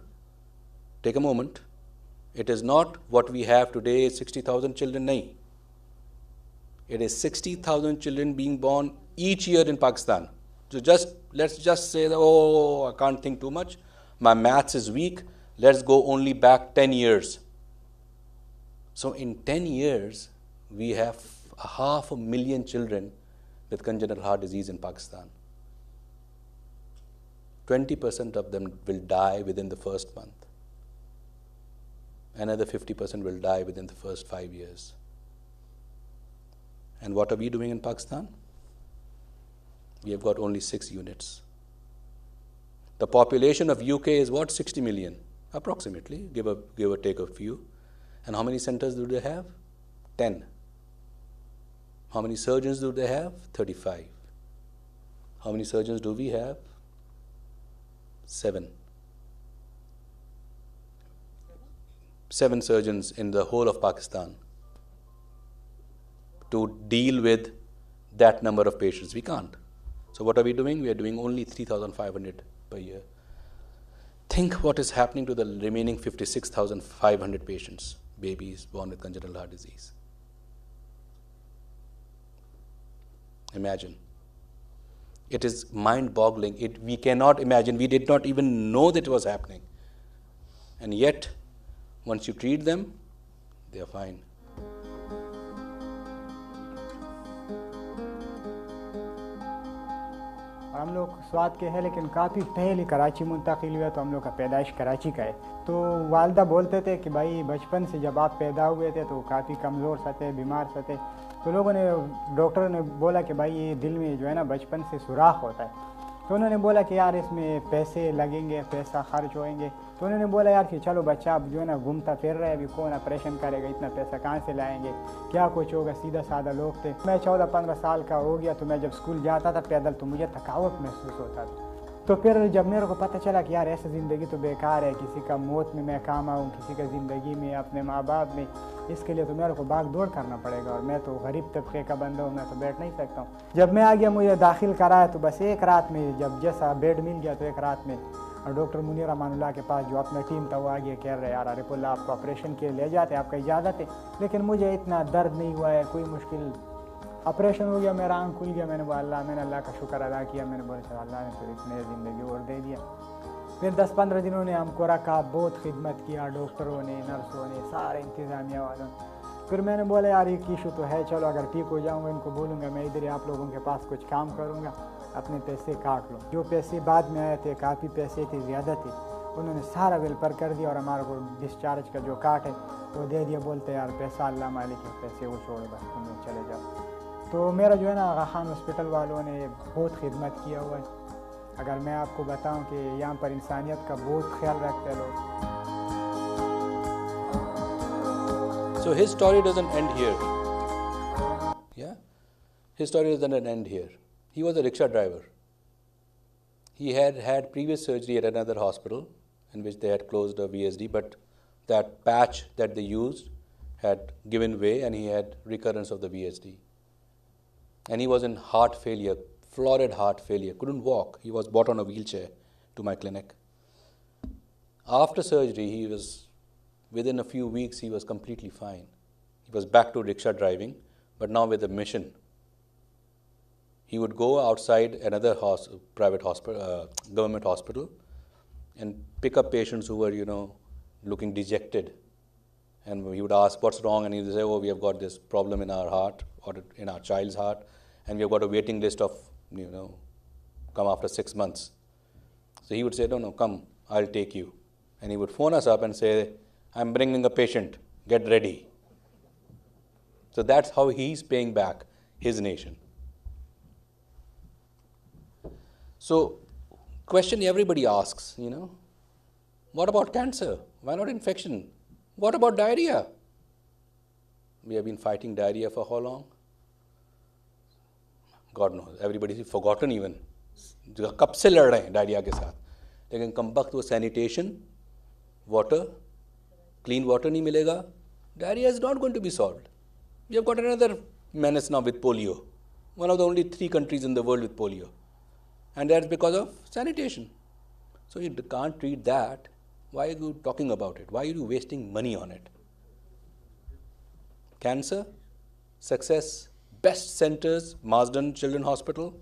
take a moment, it is not what we have today, 60,000 children, nahi. It is 60,000 children being born each year in Pakistan. So let's just say that, I can't think too much. My maths is weak. Let's go only back 10 years. So in 10 years, we have 500,000 children with congenital heart disease in Pakistan. 20% of them will die within the first month. Another 50% will die within the first 5 years. And what are we doing in Pakistan? We have got only 6 units. The population of UK is what? 60 million, approximately, give or take a few. And how many centers do they have? 10. How many surgeons do they have? 35. How many surgeons do we have? 7. 7 surgeons in the whole of Pakistan to deal with that number of patients. We can't. So what are we doing? We are doing only 3,500 per year. Think what is happening to the remaining 56,500 patients, babies born with congenital heart disease. Imagine. It is mind-boggling. We cannot imagine. We did not even know that it was happening. And yet, once you treat them, they are fine. हम लोग स्वाद के हैं, लेकिन काफ़ी पहले कराची मुंतकिल हुआ, तो हम लोग का पैदाइश कराची का है। तो वालदा बोलते थे कि भाई बचपन से जब आप पैदा हुए थे तो काफ़ी कमज़ोर सा थे, बीमार सा थे। तो लोगों ने, डॉक्टर ने बोला कि भाई ये दिल में जो है ना बचपन से सुराख होता है। तो उन्होंने बोला कि यार इसमें पैसे लगेंगे, पैसा खर्च होएंगे। तो उन्होंने बोला यार कि चलो बच्चा अब जो है ना घूमता फिर रहा है, अभी कौन ऑपरेशन करेगा, इतना पैसा कहाँ से लाएंगे, क्या कुछ होगा, सीधा साधा लोग थे। मैं 14-15 साल का हो गया, तो मैं जब स्कूल जाता था पैदल तो मुझे थकावट महसूस होता था। तो फिर जब मेरे को पता चला कि यार ऐसी ज़िंदगी तो बेकार है, किसी का मौत में मैं काम आऊँ, किसी का ज़िंदगी में, अपने माँ बाप में, इसके लिए तो मेरे को भाग दौड़ करना पड़ेगा, और मैं तो गरीब तबके का बंदा हूँ, मैं तो बैठ नहीं सकता हूँ। जब मैं आ गया, मुझे दाखिल कराया, तो बस एक रात में जब जैसा बेड मिल गया, तो एक रात में और डॉक्टर मुनीर अमानुल्लाह के पास जो अपना टीम था वो आ गया, कह रहे यार आरिफुल्लाह आपको ऑपरेशन के ले जाते, आपका इजाज़त है। लेकिन मुझे इतना दर्द नहीं हुआ है, कोई मुश्किल। ऑपरेशन हो गया, मेरा आँख खुल गया, मैंने बोला मैंने अल्लाह का शुक्र अदा किया। मैंने बोला चलो अल्लाह ने तो एक नई ज़िंदगी और दे दिया। फिर 10-15 दिनों ने हमको रखा, बहुत खिदमत किया डॉक्टरों ने, नर्सों ने, सारे इंतज़ामिया वालों ने। फिर मैंने बोला यार ये इशू तो है, चलो अगर ठीक हो जाऊँगा इनको बोलूँगा मैं इधर आप लोगों के पास कुछ काम करूँगा, अपने पैसे काट लो। जो पैसे बाद में आए थे, काफ़ी पैसे थे, ज़्यादा थे, उन्होंने सारा बिल पर कर दिया, और हमारे को डिस्चार्ज का जो काट है वो दे दिया। बोलते यार पैसा अल्लाह मालिक है, पैसे वो छोड़ो बस, तुम लोग चले जाओ। तो मेरा जो है ना आगा खान हॉस्पिटल वालों ने बहुत खिदमत किया हुआ है। अगर मैं आपको बताऊं कि यहाँ पर इंसानियत का बहुत ख्याल रखते हैं लोग। So his story doesn't end here. Yeah? His story doesn't end here. He was a rickshaw driver. He had previous surgery at another hospital in which they had closed a VSD, but that patch that they used had given way and he had recurrence of the VSD. And he was in heart failure, florid heart failure, couldn't walk. He was brought on a wheelchair to my clinic. After surgery, within a few weeks, he was completely fine. He was back to rickshaw driving, but now with a mission. He would go outside another private hospital, government hospital, and pick up patients who were, looking dejected. And he would ask, what's wrong? And he would say, oh, we have got this problem in our heart or in our child's heart, and we have got a waiting list of, come after 6 months. So he would say, no, come, I'll take you. And he would phone us up and say, I'm bringing a patient, get ready. So that's how he's paying back his nation. So, question everybody asks, what about cancer? Why not infection? What about diarrhea? We have been fighting diarrhea for how long? God knows. Everybody's forgotten even. कब से लड़ रहे हैं diarrhoea के साथ, लेकिन कम वक्त वो सैनिटेशन, वाटर, क्लीन वाटर नहीं मिलेगा, diarrhea is not going to be solved. We have got another menace now with polio. One of the only 3 countries in the world with polio. And that's because of sanitation. So you can't treat that. Why are you talking about it? Why are you wasting money on it? Cancer, success, best centers, Marsden Children's Hospital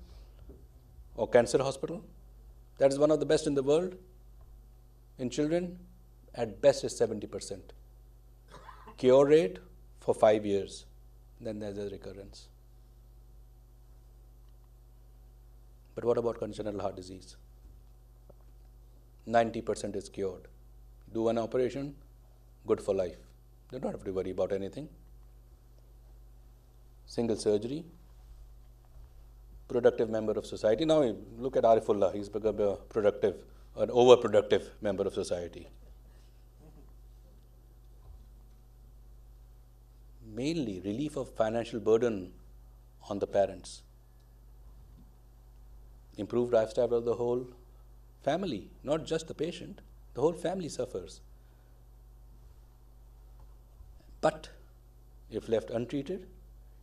or Cancer Hospital. That is one of the best in the world. In children, at best is 70%. Cure rate for 5 years. Then there's a recurrence. But what about congenital heart disease? 90% is cured. Do an operation, good for life. They don't have to worry about anything. Single surgery, productive member of society. Now look at Arifullah, he's become a productive, an overproductive member of society. Mainly relief of financial burden on the parents. Improved lifestyle of the whole family, not just the patient, the whole family suffers. But if left untreated,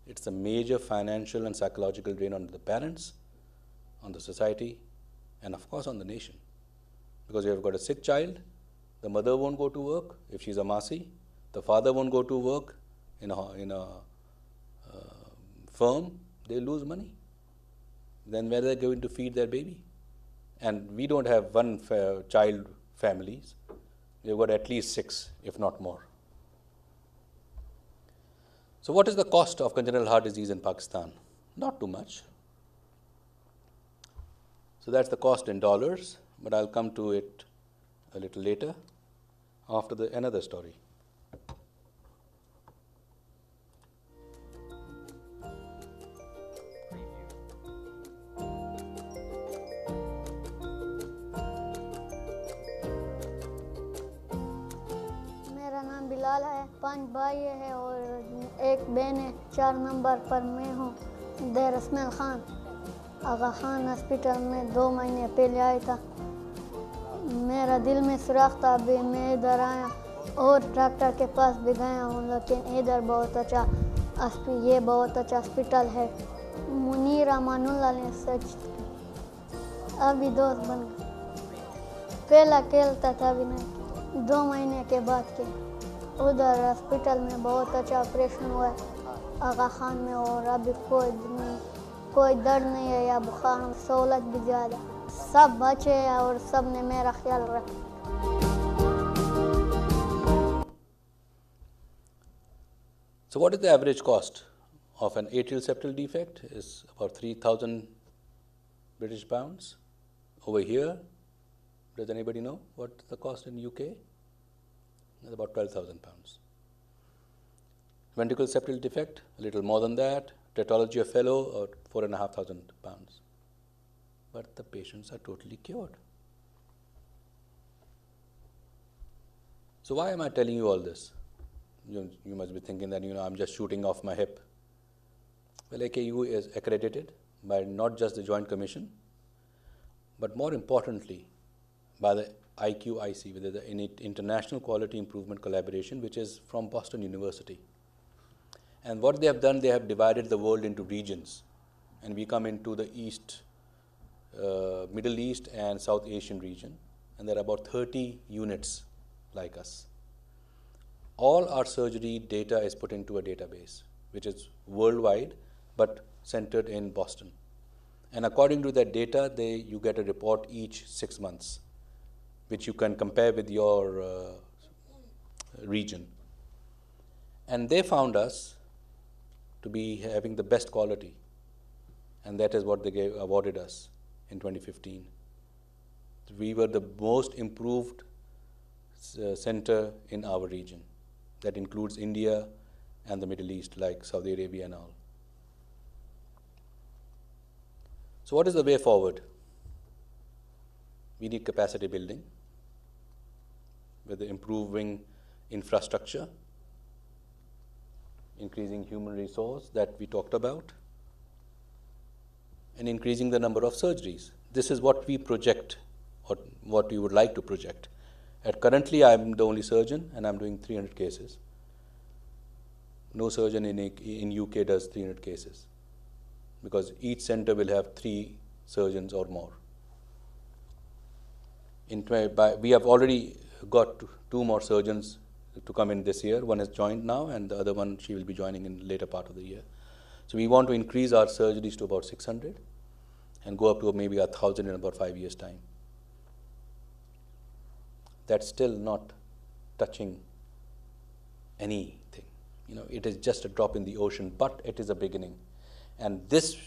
it's a major financial and psychological drain on the parents, on the society, and of course on the nation. Because you have got a sick child, the mother won't go to work if she's a Masi, the father won't go to work in a firm, they lose money. Then where are they going to feed their baby? And we don't have one child families, we've got at least 6, if not more. So what is the cost of congenital heart disease in Pakistan? Not too much. So that's the cost in dollars, but I'll come to it a little later after another story. मेरा नाम बिलाल है, 5 भाई है और एक बहन है। 4 number पर मैं हूँ। देर इसमाइल खान आगा खान हॉस्पिटल में 2 महीने पहले आया था। मेरा दिल में सुराख था, अभी मैं इधर आया और डॉक्टर के पास भी गया हूँ, लेकिन इधर बहुत अच्छा ये बहुत अच्छा हॉस्पिटल है। मुनीर अमानुल्लाह ने सच अभी दोस्त बन गए। पहला खेलता था, अभी नहीं। 2 महीने के बाद के उधर हॉस्पिटल में बहुत अच्छा ऑपरेशन हुआ आगा खान में, और अभी कोई दर्द नहीं है या बुखार, सहूलत भी ज़्यादा। सब बच्चे हैं और सब ने मेरा ख्याल रखा। So what is the average cost of an atrial septal defect? Is about 3,000 British pounds. Over here, does anybody know what the cost in UK? It's about 12,000 pounds. Ventricular septal defect, a little more than that. Tetralogy of fellow, or 4,500 pounds. But the patients are totally cured. So why am I telling you all this? You must be thinking that, I'm just shooting off my hip. Well, AKU is accredited by not just the Joint Commission, but more importantly, by the IQIC, which is the International Quality Improvement Collaboration, which is from Boston University. And what they have done, they have divided the world into regions. And we come into the East, Middle East and South Asian region. And there are about 30 units like us. All our surgery data is put into a database, which is worldwide, but centered in Boston. And according to that data, you get a report each 6 months, which you can compare with your region. And they found us to be having the best quality, and that is what they awarded us in 2015. We were the most improved center in our region. That includes India and the Middle East, like Saudi Arabia and all. So what is the way forward? We need capacity building with the improving infrastructure, increasing human resource that we talked about, and increasing the number of surgeries. This is what we project, or what we would like to project. Currently, I am the only surgeon, and I am doing 300 cases. No surgeon in UK does 300 cases, because each center will have 3 surgeons or more. We have already got 2 more surgeons to come in this year. One has joined now, and the other one, she will be joining in the later part of the year. So we want to increase our surgeries to about 600 and go up to maybe 1,000 in about 5 years' time. That's still not touching anything. It is just a drop in the ocean, but it is a beginning. And this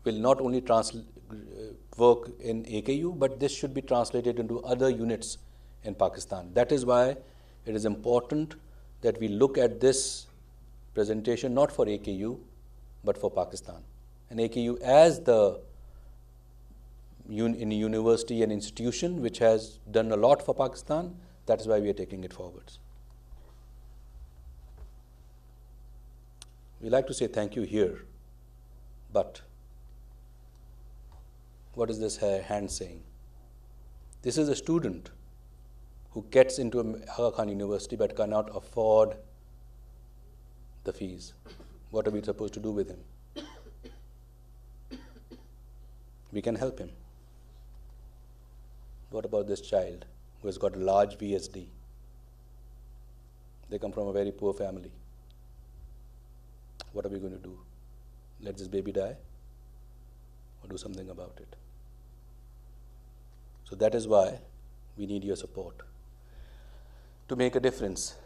will not only work in AKU, but this should be translated into other units in Pakistan. That is why it is important that we look at this presentation not for AKU, but for Pakistan. And AKU as the university and institution which has done a lot for Pakistan, that is why we are taking it forwards. We like to say thank you here, but what is this hand saying? This is a student who gets into Aga Khan University but cannot afford the fees. What are we supposed to do with him? We can help him. What about this child who has got a large VSD? They come from a very poor family. What are we going to do? Let this baby die? Or do something about it? So that is why we need your support. To make a difference,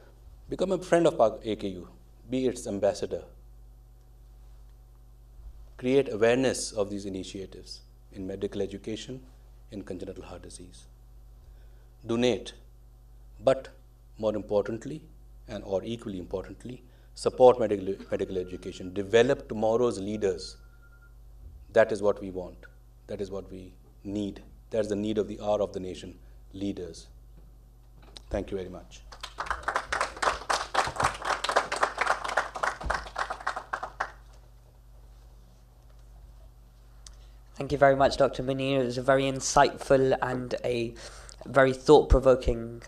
become a friend of AKU, be its ambassador. Create awareness of these initiatives in medical education, in congenital heart disease. Donate, but more importantly, and or equally importantly, support medical education. Develop tomorrow's leaders. That is what we want. That is what we need. That is the need of the hour of the nation, leaders. Thank you very much. Thank you very much, Dr. Munir. It was a very insightful and a very thought-provoking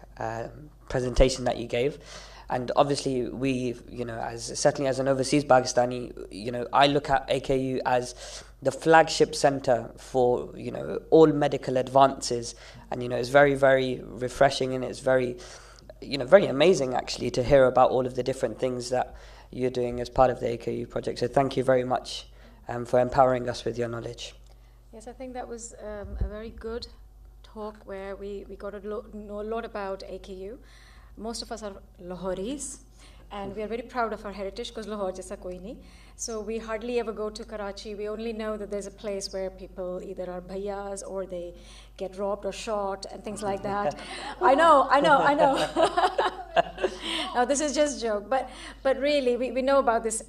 presentation that you gave. And obviously, we, certainly as an overseas Pakistani, I look at AKU as the flagship center for, all medical advances. And, it's very, very refreshing, and it's very, very amazing actually to hear about all of the different things that you're doing as part of the AKU project. So thank you very much for empowering us with your knowledge. Yes, I think that was a very good talk where we got to know a lot about AKU. Most of us are Lahoris, and we are very proud of our heritage because Lahore jaisa koi nahi. So we hardly ever go to Karachi. We only know that there's a place where people either are bhaiyas or they get robbed or shot and things like that. I know. Now this is just a joke, but really we know about this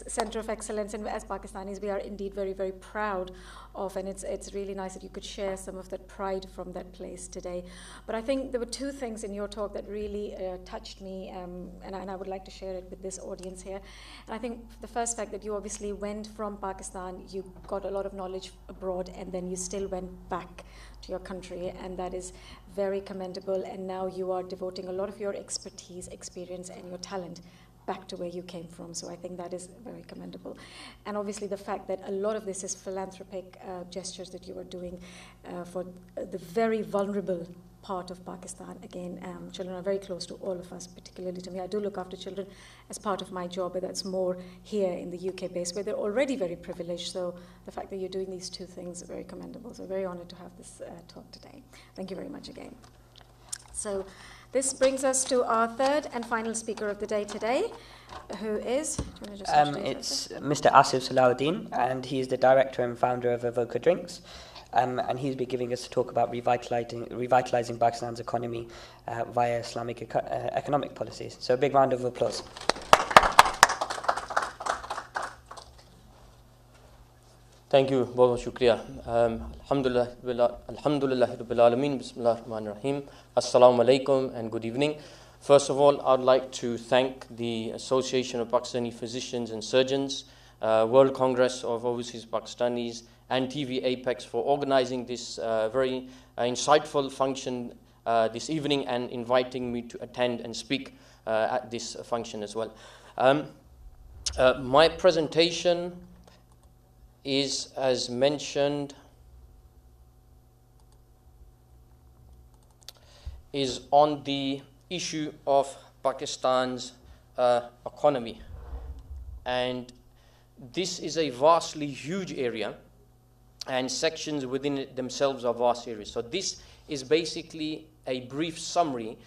center of excellence, and as Pakistanis we are indeed very, very proud of, and it's really nice that you could share some of that pride from that place today. But I think there were two things in your talk that really touched me, and I would like to share it with this audience here. And I think the first fact that you obviously went from Pakistan, you got a lot of knowledge abroad, and then you still went back to your country, and that is very commendable. And now you are devoting a lot of your expertise, experience, and your talent back to where you came from. So I think that is very commendable. And obviously the fact that a lot of this is philanthropic gestures that you are doing for the very vulnerable part of Pakistan. Again, children are very close to all of us, particularly to me. I do look after children as part of my job, but that's more here in the UK base, where they're already very privileged. So the fact that you're doing these two things is very commendable. So very honored to have this talk today. Thank you very much again. So this brings us to our third and final speaker of the day today, who is... it's Mr. Asif Salahuddin, and he is the director and founder of Avoca Drinks. And he's been giving us a talk about revitalizing Pakistan's economy via Islamic economic policies. So a big round of applause. Thank you, बहुत शुक्रिया. Alhamdulillah Rabbil Alameen, Bismillah ar-Rahman ar-Rahim. Assalamu alaikum and good evening. First of all, I'd like to thank the Association of Pakistani Physicians and Surgeons, World Congress of Overseas Pakistanis, and TVapex for organizing this very insightful function this evening and inviting me to attend and speak at this function as well. My presentation is, as mentioned, is on the issue of Pakistan's economy. And this is a vastly huge area, and sections within it themselves are vast areas. So this is basically a brief summary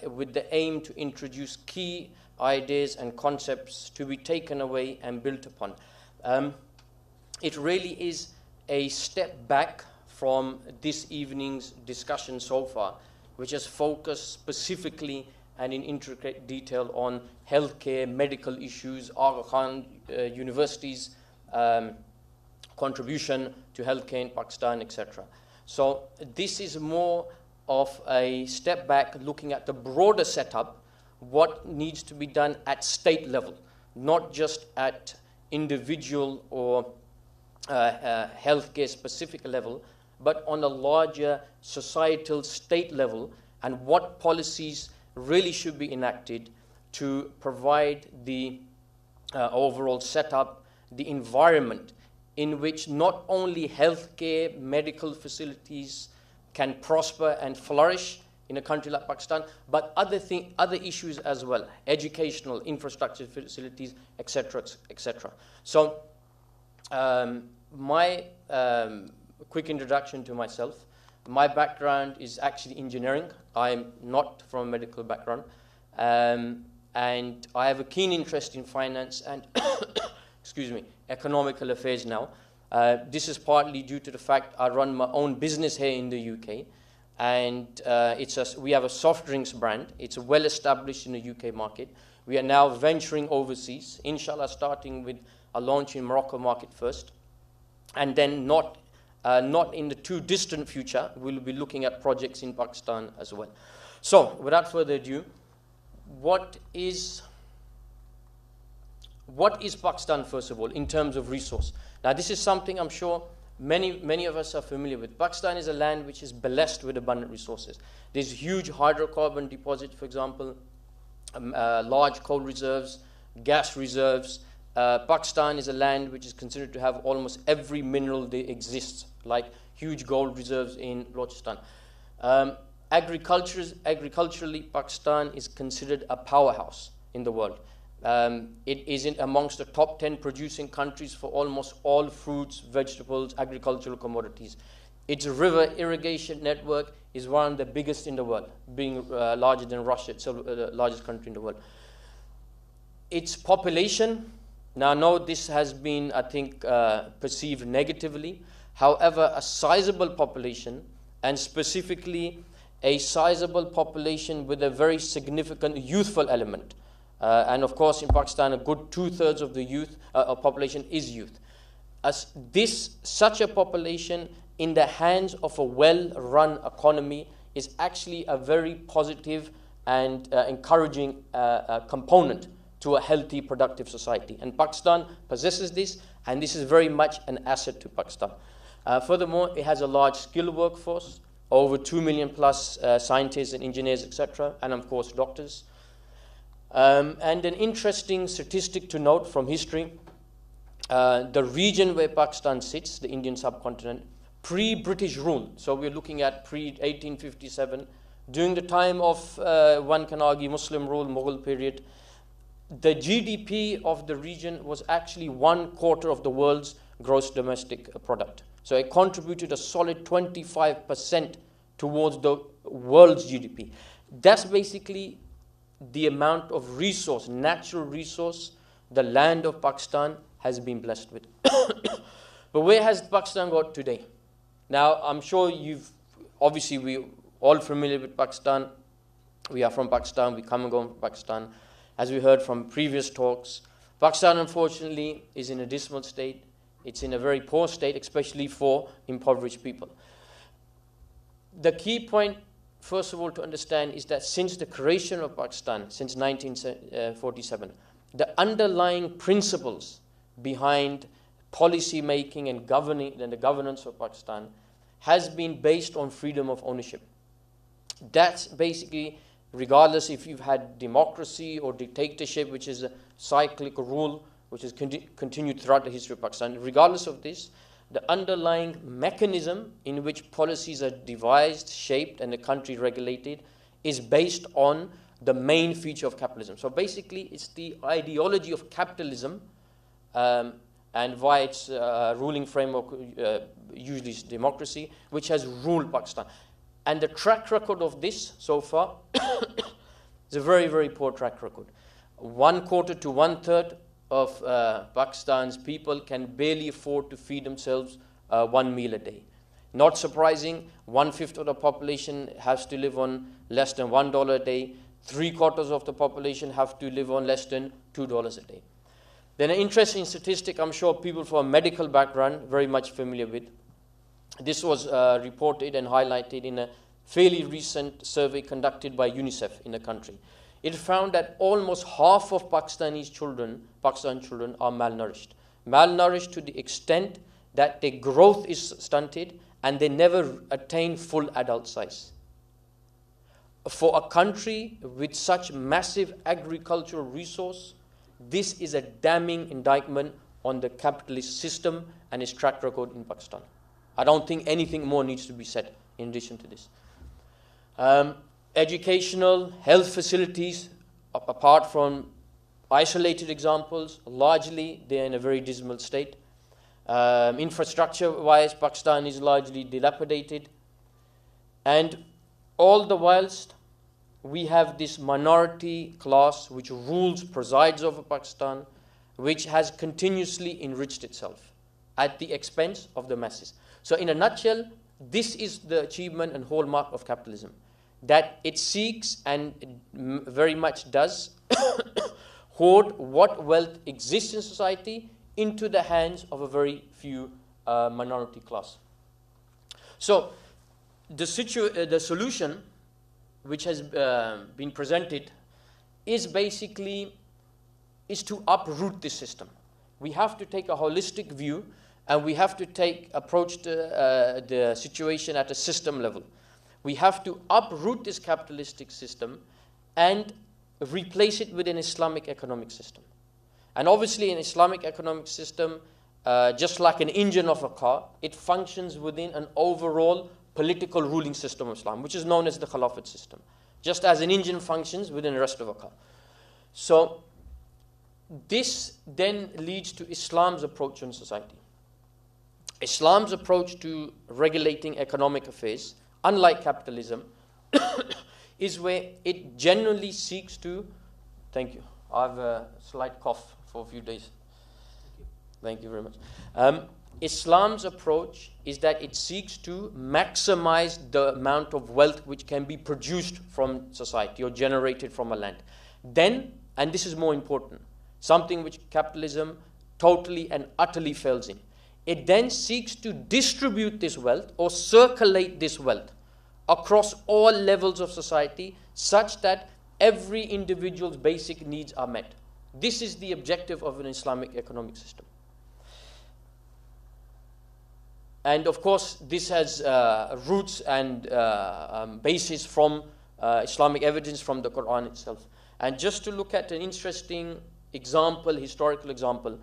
with the aim to introduce key ideas and concepts to be taken away and built upon. It really is a step back from this evening's discussion so far, which has focused specifically and in intricate detail on healthcare, medical issues, Aga Khan University's contribution to healthcare in Pakistan, etc. So this is more of a step back looking at the broader setup, what needs to be done at state level, not just at individual or healthcare specific level, but on a larger societal state level, and what policies really should be enacted to provide the overall setup, the environment in which not only healthcare, medical facilities can prosper and flourish in a country like Pakistan, but other issues as well, educational, infrastructure facilities, etc., etc. So my quick introduction to myself. My background is actually engineering. I'm not from a medical background. And I have a keen interest in finance and excuse me, economical affairs now. This is partly due to the fact I run my own business here in the UK. And we have a soft drinks brand. It's well established in the UK market. We are now venturing overseas, inshallah starting with a launch in Morocco market first. And then not in the too distant future, we'll be looking at projects in Pakistan as well. So, without further ado, what is Pakistan, first of all, in terms of resource? Now, this is something I'm sure many of us are familiar with. Pakistan is a land which is blessed with abundant resources. There's huge hydrocarbon deposits, for example, large coal reserves, gas reserves. Pakistan is a land which is considered to have almost every mineral that exists, like huge gold reserves in Balochistan. Agriculturally, Pakistan is considered a powerhouse in the world. It is amongst the top 10 producing countries for almost all fruits, vegetables, agricultural commodities. Its river irrigation network is one of the biggest in the world, being larger than Russia, itself, the largest country in the world. Its population, now I know this has been, I think, perceived negatively. However, a sizable population, and specifically a sizable population with a very significant youthful element. And of course, in Pakistan, a good 2/3 of the youth population is youth. Such a population in the hands of a well-run economy is actually a very positive and encouraging component to a healthy, productive society. And Pakistan possesses this, and this is very much an asset to Pakistan. Furthermore, it has a large skilled workforce, over 2 million plus scientists and engineers, etc., and of course doctors. And an interesting statistic to note from history, the region where Pakistan sits, the Indian subcontinent, pre-British rule, so we're looking at pre-1857, during the time of, one can argue, Muslim rule, Mughal period, the GDP of the region was actually 1/4 of the world's gross domestic product. So it contributed a solid 25% towards the world's GDP. That's basically the amount of resource, natural resource, the land of Pakistan has been blessed with. But where has Pakistan got today? Now, I'm sure obviously we're all familiar with Pakistan. We are from Pakistan, we come and go from Pakistan. As we heard from previous talks, Pakistan, unfortunately, is in a dismal state. It's in a very poor state, especially for impoverished people. The key point, first of all, to understand is that since the creation of Pakistan, since 1947, the underlying principles behind policy making and governing and the governance of Pakistan has been based on freedom of ownership. That's basically, regardless if you've had democracy or dictatorship, which is a cyclic rule which has continued throughout the history of Pakistan, regardless of this, the underlying mechanism in which policies are devised, shaped, and the country regulated is based on the main feature of capitalism. So basically, it's the ideology of capitalism, and via its ruling framework, usually it's democracy, which has ruled Pakistan. And the track record of this so far is a very, very poor track record. 1/4 to 1/3 of Pakistan's people can barely afford to feed themselves one meal a day. Not surprising, 1/5 of the population has to live on less than $1 a day. 3/4 of the population have to live on less than $2 a day. Then an interesting statistic I'm sure people from a medical background very much familiar with. This was reported and highlighted in a fairly recent survey conducted by UNICEF in the country. It found that almost half of Pakistan children are malnourished. Malnourished to the extent that their growth is stunted and they never attain full adult size. For a country with such massive agricultural resource, this is a damning indictment on the capitalist system and its track record in Pakistan. I don't think anything more needs to be said in addition to this. Educational, health facilities, apart from isolated examples, largely they are in a very dismal state. Infrastructure-wise, Pakistan is largely dilapidated. And all the whilst, we have this minority class which rules, presides over Pakistan, which has continuously enriched itself at the expense of the masses. So in a nutshell, this is the achievement and hallmark of capitalism, that it seeks and very much does hoard what wealth exists in society into the hands of a very few minority class. So the solution which has been presented is basically to uproot this system. We have to take a holistic view and we have to approach the situation at a system level. We have to uproot this capitalistic system and replace it with an Islamic economic system. And obviously an Islamic economic system, just like an engine of a car, it functions within an overall political ruling system of Islam, which is known as the Khilafat system, just as an engine functions within the rest of a car. So this then leads to Islam's approach on society. Islam's approach to regulating economic affairs, unlike capitalism, is where it genuinely seeks to, thank you, I have a slight cough for a few days. Thank you very much. Islam's approach is that it seeks to maximize the amount of wealth which can be produced from society or generated from a land. Then, and this is more important, something which capitalism totally and utterly fails in, it then seeks to distribute this wealth or circulate this wealth across all levels of society such that every individual's basic needs are met. This is the objective of an Islamic economic system. And of course, this has roots and basis from Islamic evidence from the Quran itself. And just to look at an interesting example, historical example,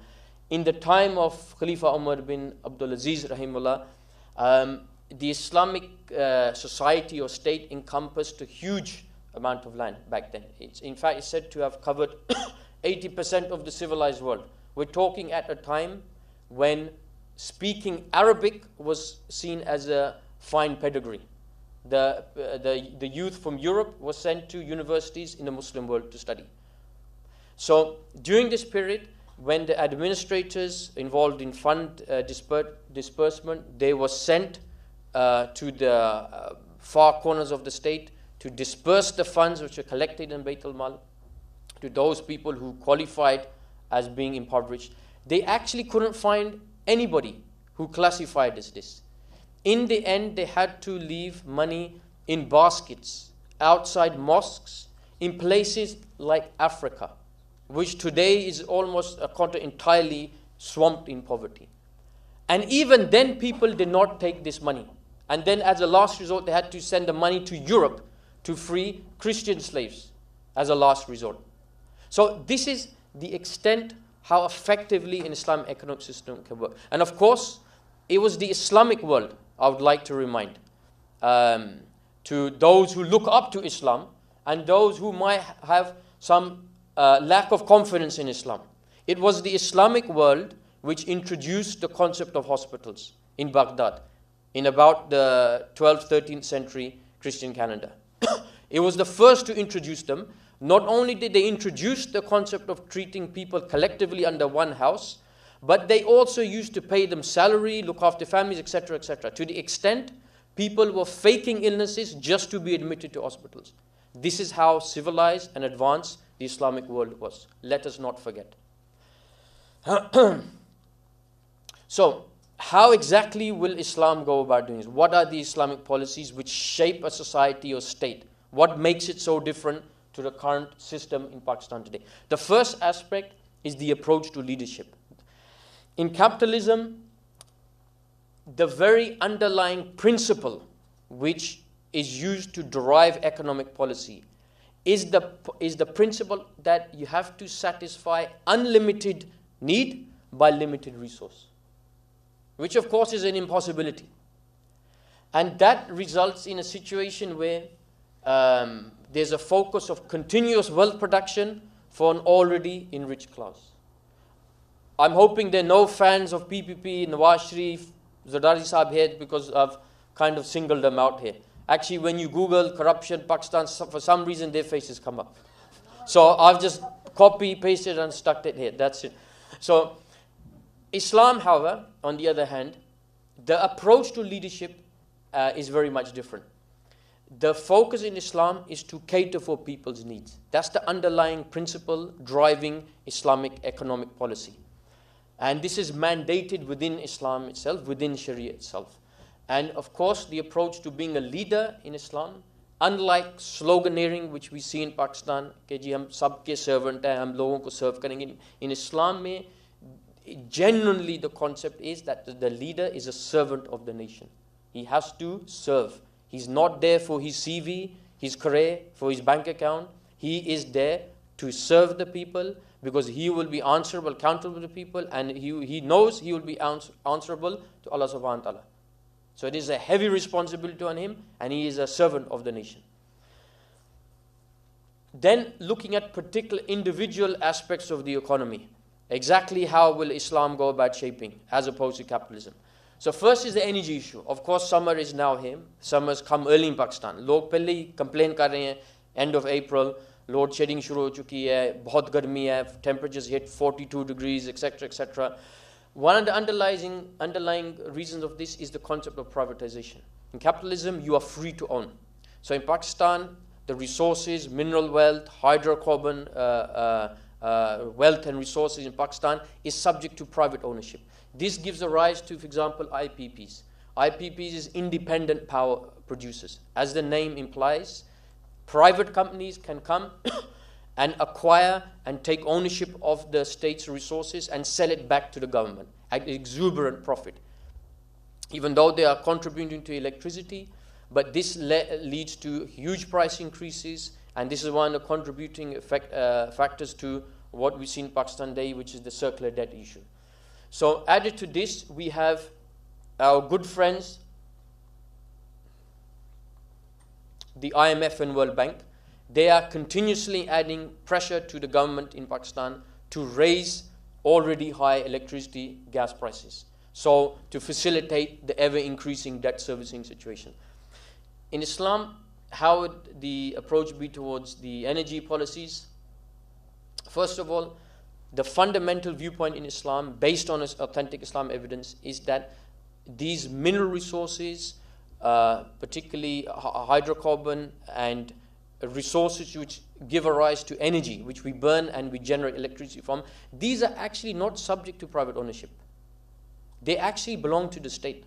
in the time of Khalifa Umar bin Abdul Aziz rahimullah, the Islamic society or state encompassed a huge amount of land back then. In fact, it's said to have covered 80% of the civilized world. We're talking at a time when speaking Arabic was seen as a fine pedigree. The youth from Europe was sent to universities in the Muslim world to study. So during this period, when the administrators involved in fund disbursement, they were sent to the far corners of the state to disperse the funds which were collected in Bayt al-Mal to those people who qualified as being impoverished. They actually couldn't find anybody who classified as this. In the end, they had to leave money in baskets outside mosques in places like Africa, which today is almost a continent entirely swamped in poverty. And even then, people did not take this money. And then as a last resort, they had to send the money to Europe to free Christian slaves as a last resort. So this is the extent how effectively an Islamic economic system can work. And of course, it was the Islamic world, I would like to remind, to those who look up to Islam and those who might have some lack of confidence in Islam. It was the Islamic world which introduced the concept of hospitals in Baghdad in about the 12th, 13th century Christian calendar. It was the first to introduce them. Not only did they introduce the concept of treating people collectively under one house, but they also used to pay them salary, look after families, etc., etc., to the extent people were faking illnesses just to be admitted to hospitals. This is how civilized and advanced the Islamic world was. Let us not forget. So, how exactly will Islam go about doing this? What are the Islamic policies which shape a society or state? What makes it so different to the current system in Pakistan today? The first aspect is the approach to leadership. In capitalism, the very underlying principle which is used to derive economic policy is the principle that you have to satisfy unlimited need by limited resource, which of course is an impossibility. And that results in a situation where there's a focus of continuous wealth production for an already enriched class. I'm hoping there are no fans of PPP, Nawaz Sharif, Zardari Saab here, because I've kind of singled them out here. Actually, when you Google corruption, Pakistan, for some reason their faces come up. So I've just copy, pasted and stuck it here. That's it. So Islam, however, on the other hand, the approach to leadership is very much different. The focus in Islam is to cater for people's needs. That's the underlying principle driving Islamic economic policy. And this is mandated within Islam itself, within Sharia itself. And of course, the approach to being a leader in Islam, unlike sloganeering which we see in Pakistan, कि जी हम सबके servant हैं, हम लोगों को serve करेंगे. In Islam में, genuinely the concept is that the leader is a servant of the nation. He has to serve. He's not there for his CV, his career, for his bank account. He is there to serve the people, because he will be answerable, accountable to people, and he knows he will be answerable to Allah subhanahu wa ta'ala. So it is a heavy responsibility on him, and he is a servant of the nation. Then looking at particular individual aspects of the economy, exactly how will Islam go about shaping as opposed to capitalism? So first is the energy issue. Of course, summer is now here. Summer has come early in Pakistan. लोग पहले ही complain कर रहे हैं, end of April, load shedding शुरू हो चुकी है, बहुत गर्मी है, temperatures hit 42 degrees, etc., etc. One of the underlying reasons of this is the concept of privatization. In capitalism, you are free to own. So in Pakistan, the resources, mineral wealth, hydrocarbon wealth and resources in Pakistan is subject to private ownership. This gives a rise to, for example, IPPs. IPPs is independent power producers. As the name implies, private companies can come and acquire and take ownership of the state's resources and sell it back to the government at exuberant profit. Even though they are contributing to electricity, but this leads to huge price increases, and this is one of the contributing factors to what we see in Pakistan today, which is the circular debt issue. So added to this, we have our good friends, the IMF and World Bank. They are continuously adding pressure to the government in Pakistan to raise already high electricity, gas prices, so to facilitate the ever-increasing debt servicing situation. In Islam, how would the approach be towards the energy policies? First of all, the fundamental viewpoint in Islam, based on authentic Islam evidence, is that these mineral resources, particularly hydrocarbon and resources which give a rise to energy, which we burn and we generate electricity from, these are actually not subject to private ownership. They actually belong to the state.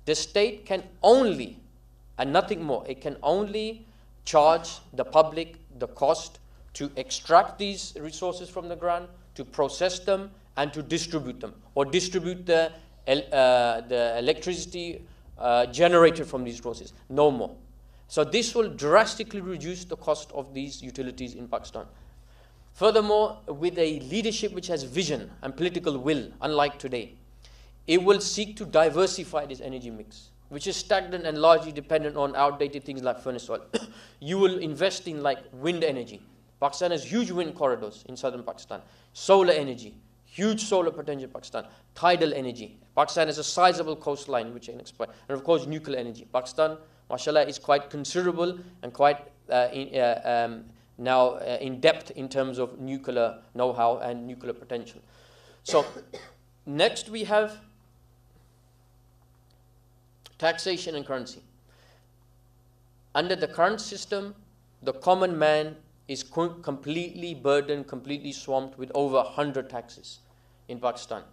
The state can only, and nothing more, it can only charge the public the cost to extract these resources from the ground, to process them, and to distribute them, or distribute the electricity generated from these resources. No more. So this will drastically reduce the cost of these utilities in Pakistan. Furthermore, with a leadership which has vision and political will, unlike today, it will seek to diversify this energy mix, which is stagnant and largely dependent on outdated things like furnace oil. You will invest in like wind energy. Pakistan has huge wind corridors in southern Pakistan. Solar energy, huge solar potential in Pakistan. Tidal energy. Pakistan has a sizable coastline which can exploit. And of course, nuclear energy. Pakistan, mashallah, is quite considerable and quite now in depth in terms of nuclear know-how and nuclear potential. So next we have taxation and currency. Under the current system, the common man is completely burdened, completely swamped with over 100 taxes in Pakistan.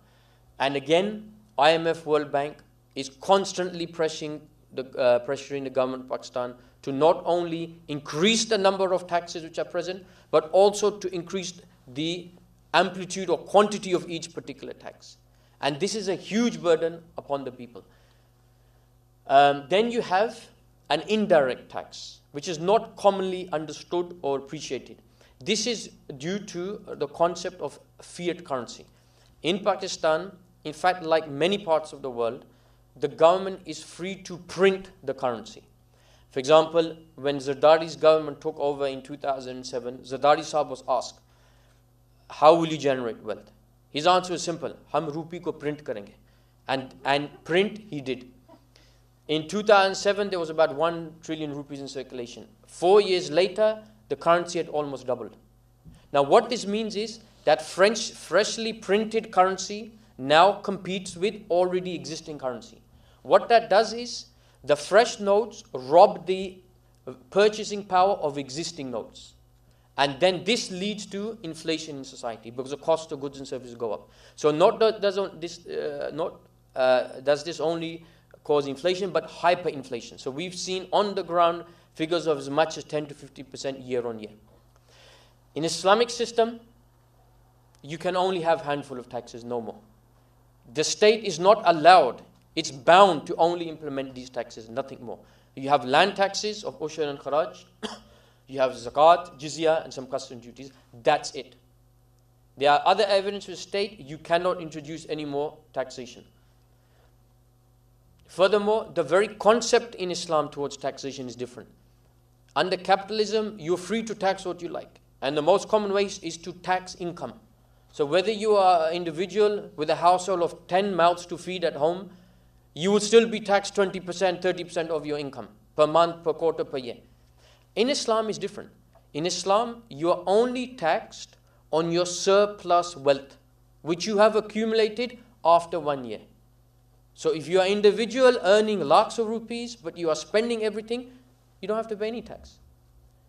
And again, IMF, World Bank is constantly pressuring the government of Pakistan to not only increase the number of taxes which are present, but also to increase the amplitude or quantity of each particular tax. And this is a huge burden upon the people. Then you have an indirect tax, which is not commonly understood or appreciated. This is due to the concept of fiat currency. In Pakistan, in fact, like many parts of the world, the government is free to print the currency. For example, when Zardari's government took over in 2007, Zardari Sahab was asked, how will you generate wealth? His answer was simple, hum rupee ko print karenge. And print he did. In 2007, there was about 1 trillion rupees in circulation. 4 years later, the currency had almost doubled. Now what this means is that freshly printed currency now competes with already existing currency. What that does is, the fresh notes rob the purchasing power of existing notes. And then this leads to inflation in society because the cost of goods and services go up. So does this only cause inflation, but hyperinflation. So we've seen on the ground figures of as much as 10 to 50% year on year. In Islamic system, you can only have a handful of taxes, no more. The state is not allowed, it's bound to only implement these taxes, nothing more. You have land taxes of ushur and kharaj, you have zakat, jizya, and some custom duties. That's it. There are other evidence for the state, you cannot introduce any more taxation. Furthermore, the very concept in Islam towards taxation is different. Under capitalism, you're free to tax what you like. And the most common way is to tax income. So whether you are an individual with a household of 10 mouths to feed at home, you will still be taxed 20%, 30% of your income per month, per quarter, per year. In Islam, it's different. In Islam, you are only taxed on your surplus wealth, which you have accumulated after 1 year. So if you are an individual earning lakhs of rupees, but you are spending everything, you don't have to pay any tax.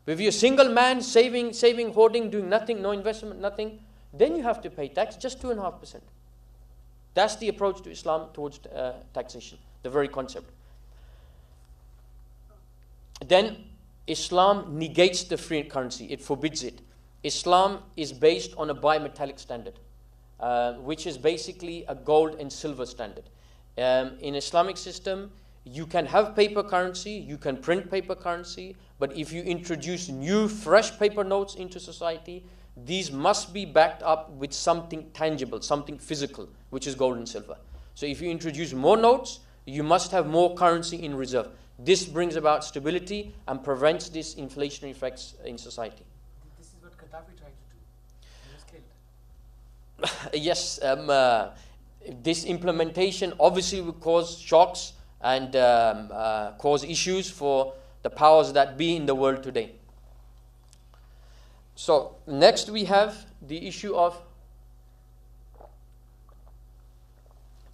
But if you're a single man, saving, hoarding, doing nothing, no investment, nothing, then you have to pay tax, just 2.5%. That's the approach to Islam towards taxation, the very concept. Then Islam negates the fiat currency, it forbids it. Islam is based on a bimetallic standard, which is basically a gold and silver standard. In Islamic system, you can have paper currency, you can print paper currency, but if you introduce new fresh paper notes into society, these must be backed up with something tangible, something physical, which is gold and silver. So if you introduce more notes, you must have more currency in reserve. This brings about stability and prevents these inflationary effects in society. This is what Gaddafi tried to do. He was killed. Yes, this implementation obviously will cause shocks and cause issues for the powers that be in the world today. So next we have the issue of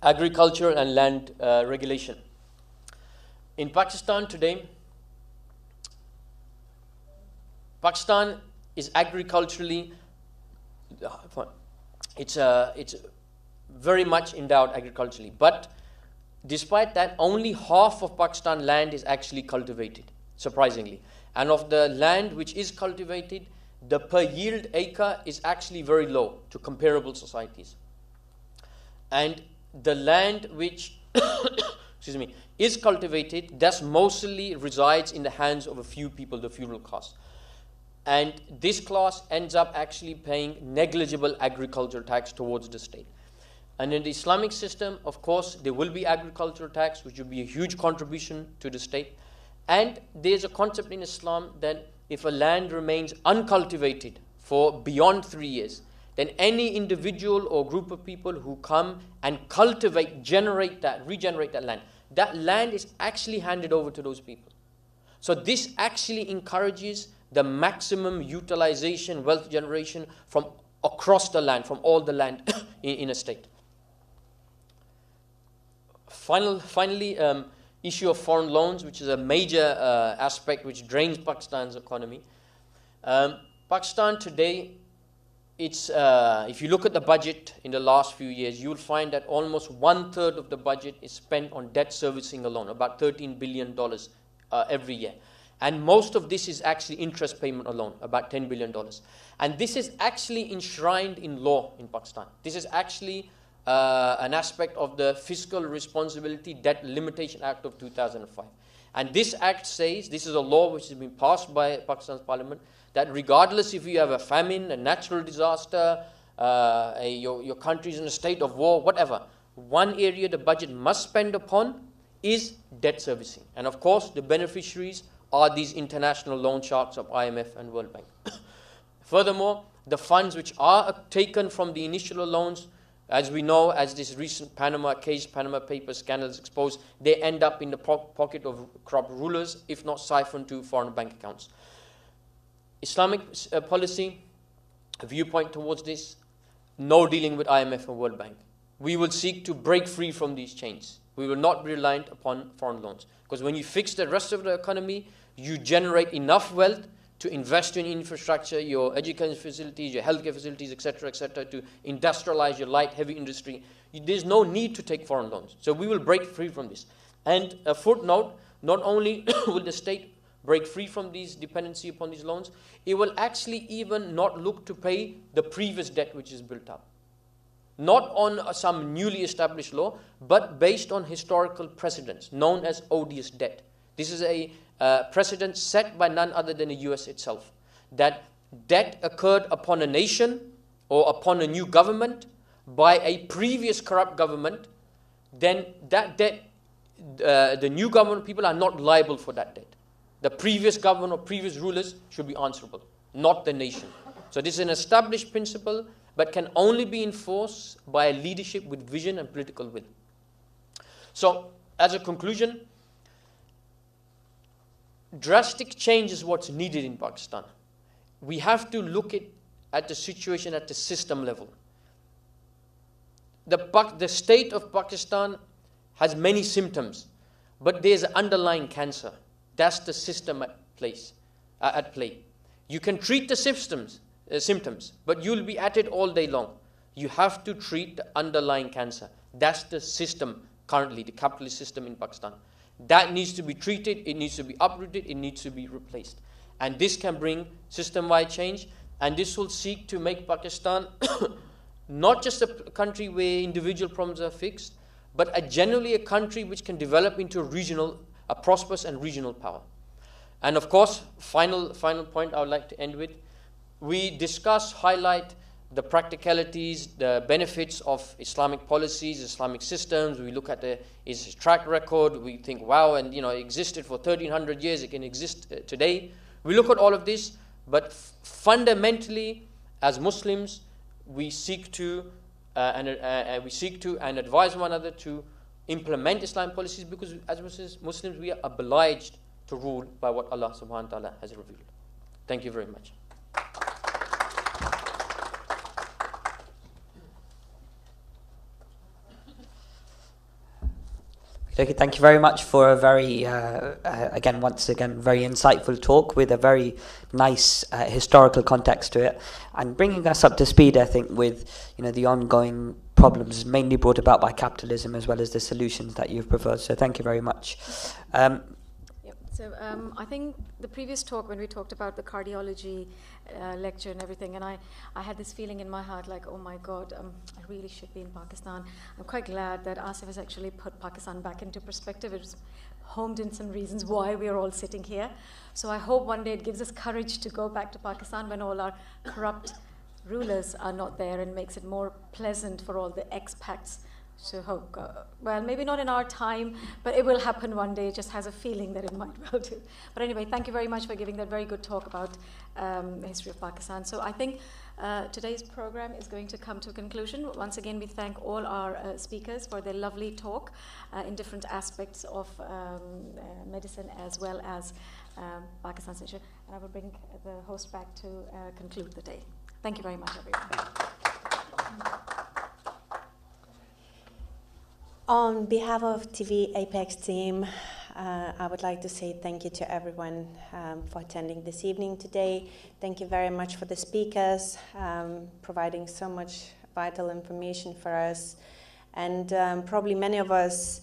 agriculture and land regulation. In Pakistan today, Pakistan is agriculturally, it's very much endowed agriculturally, but despite that, only half of Pakistan land is actually cultivated, surprisingly. And of the land which is cultivated, the per yield acre is actually very low to comparable societies. And the land which excuse me, is cultivated, thus mostly resides in the hands of a few people, the feudal class. And this class ends up actually paying negligible agricultural tax towards the state. And in the Islamic system, of course, there will be agricultural tax, which will be a huge contribution to the state. And there's a concept in Islam that if a land remains uncultivated for beyond 3 years, then any individual or group of people who come and cultivate, regenerate that land is actually handed over to those people. So this actually encourages the maximum utilization, wealth generation from across the land, from all the land in a state. Finally, issue of foreign loans, which is a major aspect which drains Pakistan's economy. Pakistan today, it's, if you look at the budget in the last few years, you'll find that almost 1/3 of the budget is spent on debt servicing alone, about $13 billion every year. And most of this is actually interest payment alone, about $10 billion. And this is actually enshrined in law in Pakistan. This is actually an aspect of the Fiscal Responsibility Debt Limitation Act of 2005. And this act says, this is a law which has been passed by Pakistan's parliament, that regardless if you have a famine, a natural disaster, your country is in a state of war, whatever, one area the budget must spend upon is debt servicing. And of course, the beneficiaries are these international loan sharks of IMF and World Bank. Furthermore, the funds which are taken from the initial loans, as we know, as this recent Panama Papers scandals exposed, they end up in the pocket of corrupt rulers, if not siphoned to foreign bank accounts. Islamic policy, viewpoint towards this, no dealing with IMF and World Bank. We will seek to break free from these chains. We will not be reliant upon foreign loans. Because when you fix the rest of the economy, you generate enough wealth to invest in infrastructure, your education facilities, your healthcare facilities, etc., to industrialize your light, heavy industry. There's no need to take foreign loans. So we will break free from this. And a footnote, not only will the state break free from these dependency upon these loans, it will actually even not look to pay the previous debt which is built up. Not on some newly established law, but based on historical precedents, known as odious debt. This is a precedent set by none other than the US itself, that debt occurred upon a nation or upon a new government by a previous corrupt government, then that debt, the new government people are not liable for that debt. The previous government or previous rulers should be answerable, not the nation. So this is an established principle, but can only be enforced by a leadership with vision and political will. So, as a conclusion, drastic change is what's needed in Pakistan. We have to look at the situation at the system level. The state of Pakistan has many symptoms, but there's an underlying cancer. That's the system at play. You can treat the symptoms, but you'll be at it all day long. You have to treat the underlying cancer. That's the system currently, the capitalist system in Pakistan. That needs to be treated, it needs to be uprooted, it needs to be replaced. And this can bring system-wide change, and this will seek to make Pakistan not just a country where individual problems are fixed, but generally a country which can develop into a prosperous and regional power. And of course, final point I would like to end with, we highlight the practicalities, the benefits of Islamic policies, Islamic systems. We look at its track record. We think, wow, and it existed for 1300 years. It can exist today. We look at all of this, but fundamentally, as Muslims, we seek to and advise one another to implement Islamic policies, because as Muslims, we are obliged to rule by what Allah subhanahu wa ta'ala has revealed. Thank you very much. Okay, thank you very much for a very, once again, very insightful talk with a very nice historical context to it, and bringing us up to speed, I think, with the ongoing problems mainly brought about by capitalism, as well as the solutions that you've proposed. So thank you very much. So I think the previous talk, when we talked about the cardiology lecture and everything, and I had this feeling in my heart like, oh my God, I really should be in Pakistan. I'm quite glad that Asif has actually put Pakistan back into perspective. It's homed in some reasons why we are all sitting here. So I hope one day it gives us courage to go back to Pakistan when all our corrupt rulers are not there, and makes it more pleasant for all the expats to hope. Well, maybe not in our time, but it will happen one day. It just has a feeling that it might well do. But anyway, thank you very much for giving that very good talk about the history of Pakistan. So I think today's program is going to come to a conclusion. Once again, we thank all our speakers for their lovely talk in different aspects of medicine as well as Pakistan's issue. And I will bring the host back to conclude the day. Thank you very much, everyone. On behalf of TVapex team, I would like to say thank you to everyone for attending this evening today. Thank you very much for the speakers, providing so much vital information for us. And probably many of us,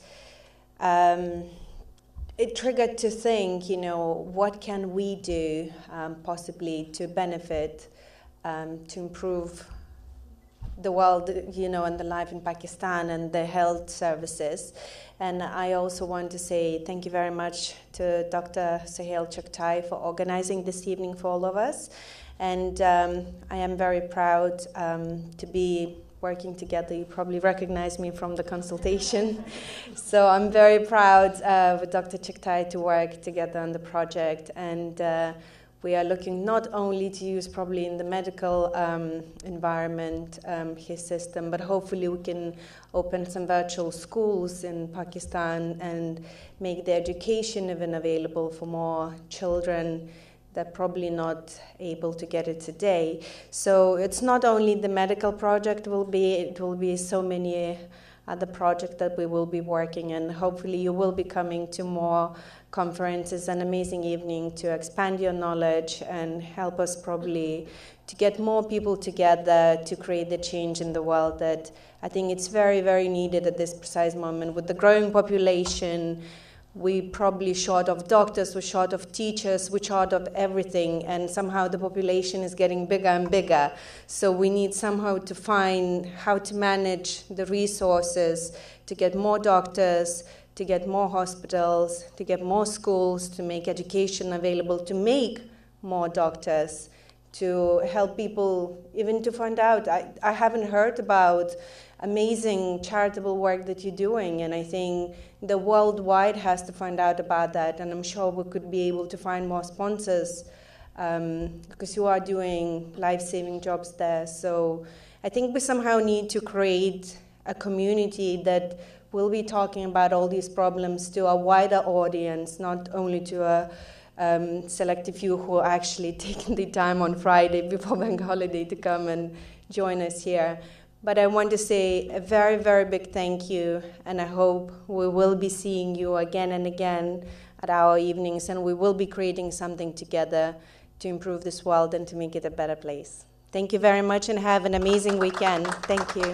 it triggered to think, you know, what can we do possibly to benefit, to improve the world, you know, and the life in Pakistan and the health services. And I also want to say thank you very much to Dr. Sahel Chaktai for organizing this evening for all of us. And I am very proud to be working together. You probably recognize me from the consultation. So I'm very proud with Dr. Chaktai to work together on the project. And we are looking not only to use probably in the medical environment his system, but hopefully we can open some virtual schools in Pakistan and make the education even available for more children that probably not able to get it today. So it's not only the medical project it will be so many other projects that we will be working, and hopefully you will be coming to more conferences, an amazing evening to expand your knowledge and help us probably to get more people together to create the change in the world that I think it's very, very needed at this precise moment. With the growing population, we probably short of doctors, we're short of teachers, we're short of everything, and somehow the population is getting bigger and bigger. So we need somehow to find how to manage the resources to get more doctors, to get more hospitals, to get more schools, to make education available, to make more doctors, to help people even to find out. I haven't heard about amazing charitable work that you're doing, and I think the worldwide has to find out about that, and I'm sure we could be able to find more sponsors because you are doing life-saving jobs there. So I think we somehow need to create a community that will be talking about all these problems to a wider audience, not only to a selective few who are actually taking the time on Friday before bank holiday to come and join us here. But I want to say a very, very big thank you, and I hope we will be seeing you again and again at our evenings, and we will be creating something together to improve this world and to make it a better place. Thank you very much and have an amazing weekend. Thank you.